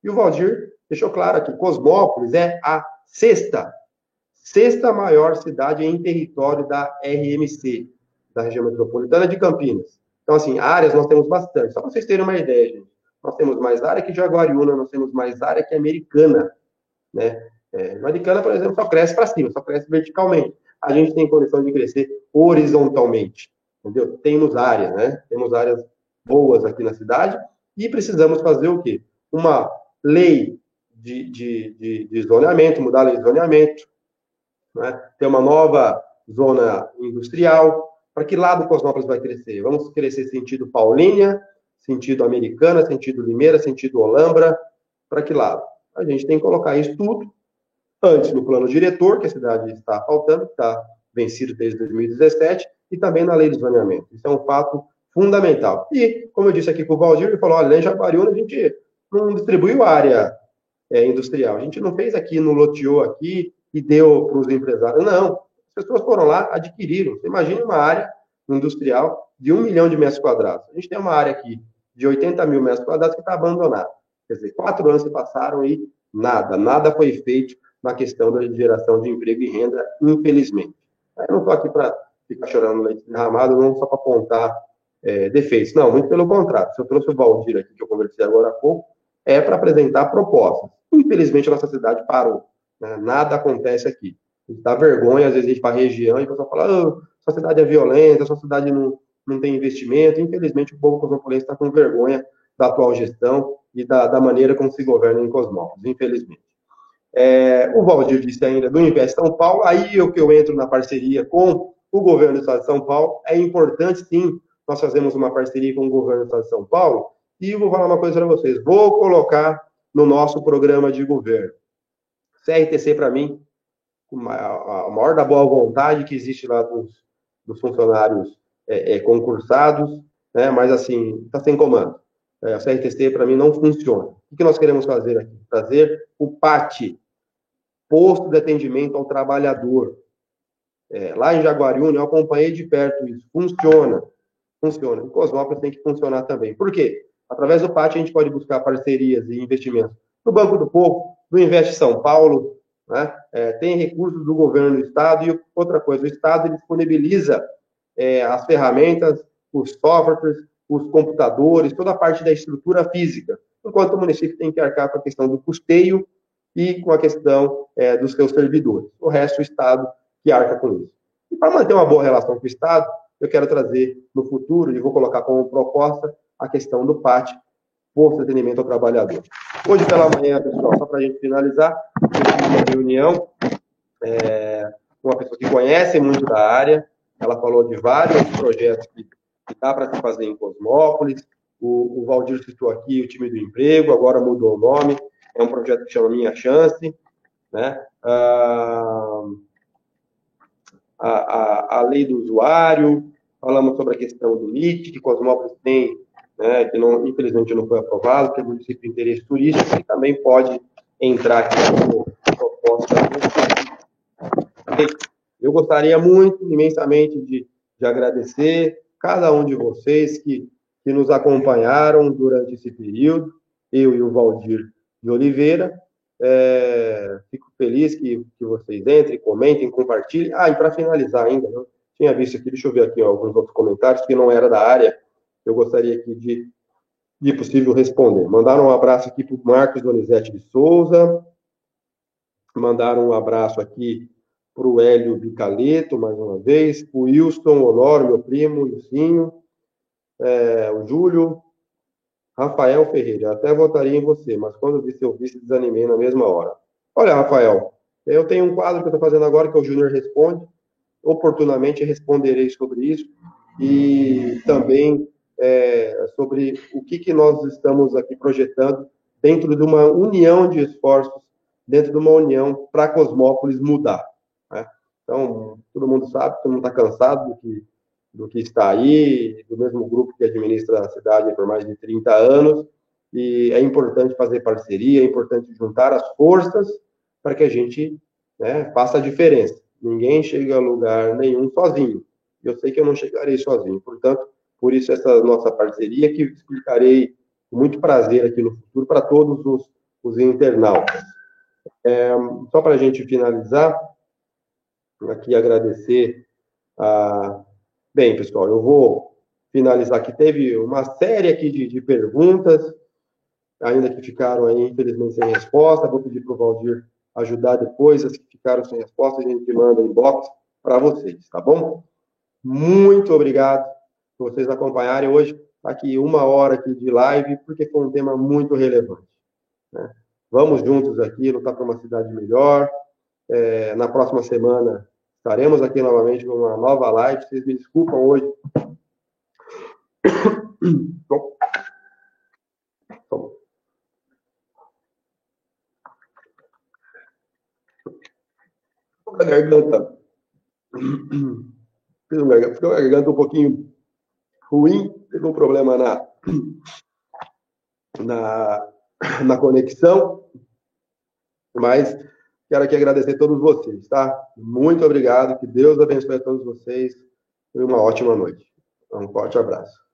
E o Valdir deixou claro aqui, Cosmópolis é a sexta maior cidade em território da RMC, da região metropolitana de Campinas. Então, assim, áreas nós temos bastante. Só para vocês terem uma ideia, gente. nós temos mais área que Jaguariúna, nós temos mais área que Americana, né? Americana, por exemplo, só cresce para cima, só cresce verticalmente. A gente tem condição de crescer horizontalmente, entendeu? Temos área, né? Temos áreas boas aqui na cidade e precisamos fazer o quê? Uma lei de zoneamento, mudar a lei de zoneamento, né? Ter uma nova zona industrial. Para que lado Cosmópolis vai crescer? Vamos crescer sentido Paulínia, sentido Americana, sentido Limeira, sentido Olambra. Para que lado? A gente tem que colocar isso tudo antes no plano diretor, que a cidade está faltando, está vencido desde 2017, e também na lei de zoneamento. Isso é um fato fundamental. E, como eu disse aqui com o Valdir, ele falou, olha, em Jaguariúna a gente não distribuiu área industrial. A gente não fez aqui, não loteou aqui e deu para os empresários. Não. As pessoas foram lá, adquiriram. Você imagina uma área industrial de 1 milhão de metros quadrados. A gente tem uma área aqui de 80 mil metros quadrados que está abandonada. Quer dizer, 4 anos se passaram e nada foi feito na questão da geração de emprego e renda, infelizmente. Eu não estou aqui para ficar chorando leite derramado, não só para apontar defeitos. Não, muito pelo contrário. Se eu trouxe o Valdir aqui, que eu conversei agora há pouco, é para apresentar propostas. Infelizmente, a nossa cidade parou. Né? Nada acontece aqui. Dá vergonha, às vezes, a gente vai para a região e o pessoal fala, oh, sua cidade é violenta, sua cidade não tem investimento. Infelizmente, o povo cosmopolense está com vergonha da atual gestão e da maneira como se governa em Cosmópolis, infelizmente. O Valdir disse ainda do Invest São Paulo, aí é o que eu entro na parceria com o governo do Estado de São Paulo. É importante, sim, nós fazemos uma parceria com o governo do Estado de São Paulo, e eu vou falar uma coisa para vocês, vou colocar no nosso programa de governo. CRTC, para mim, a maior da boa vontade que existe lá dos funcionários concursados, né, mas assim, está sem comando. A CRTC, para mim, não funciona. O que nós queremos fazer aqui? Fazer o PAT, Posto de Atendimento ao Trabalhador. Lá em Jaguariúna, eu acompanhei de perto isso. Funciona. Em Cosmópolis tem que funcionar também. Por quê? Através do PAT, a gente pode buscar parcerias e investimentos no Banco do Povo, no Invest São Paulo, né? Tem recursos do governo do Estado, e outra coisa, o Estado ele disponibiliza as ferramentas, os softwares, os computadores, toda a parte da estrutura física, enquanto o município tem que arcar com a questão do custeio e com a questão dos seus servidores. O resto, o Estado que arca com isso. E para manter uma boa relação com o Estado, eu quero trazer no futuro, e vou colocar como proposta, a questão do PAT, Posto de Atendimento ao Trabalhador. Hoje pela manhã, pessoal, só para a gente finalizar, eu tive uma reunião com uma pessoa que conhece muito da área, ela falou de vários projetos que dá para se fazer em Cosmópolis, o Valdir citou aqui o time do emprego, agora mudou o nome, é um projeto que chama Minha Chance, né? A lei do usuário, falamos sobre a questão do LIT, que Cosmópolis tem, né, que infelizmente não foi aprovado, que é município de interesse turístico, que também pode entrar aqui como proposta. Eu gostaria muito, imensamente, de agradecer cada um de vocês que nos acompanharam durante esse período, eu e o Valdir de Oliveira. Fico feliz que vocês entrem, comentem, compartilhem. E para finalizar ainda, eu tinha visto aqui, deixa eu ver aqui alguns outros comentários que não era da área, eu gostaria aqui de possível responder. Mandaram um abraço aqui para o Marcos Donizete de Souza, mandaram um abraço aqui para o Hélio Bicaleto, mais uma vez, para o Wilson Honório, meu primo, Lucinho, o Júlio, Rafael Ferreira, até votaria em você, mas quando vi seu vice, desanimei na mesma hora. Olha, Rafael, eu tenho um quadro que eu estou fazendo agora, que é o Júnior Responde, oportunamente responderei sobre isso, e também sobre o que nós estamos aqui projetando dentro de uma união de esforços, dentro de uma união para Cosmópolis mudar. Né? Então, todo mundo sabe, todo mundo está cansado do que está aí, do mesmo grupo que administra a cidade por mais de 30 anos, e é importante fazer parceria, é importante juntar as forças para que a gente, né, faça a diferença. Ninguém chega a lugar nenhum sozinho. Eu sei que eu não chegarei sozinho, portanto, por isso essa nossa parceria, que explicarei com muito prazer aqui no futuro para todos os internautas. Só para a gente finalizar, aqui agradecer Bem, pessoal, eu vou finalizar aqui. Teve uma série aqui de perguntas, ainda que ficaram aí, infelizmente, sem resposta. Vou pedir para o Valdir ajudar depois. As que ficaram sem resposta, a gente manda inbox para vocês, tá bom? Muito obrigado por vocês acompanharem hoje. Aqui 1 hora aqui de live, porque foi um tema muito relevante, né? Vamos juntos aqui, lutar para uma cidade melhor. Na próxima semana estaremos aqui novamente com uma nova live. Vocês me desculpam hoje. A garganta ficou a garganta um pouquinho ruim, teve um problema na conexão, mas quero aqui agradecer a todos vocês, tá? Muito obrigado, que Deus abençoe a todos vocês e uma ótima noite. Um forte abraço.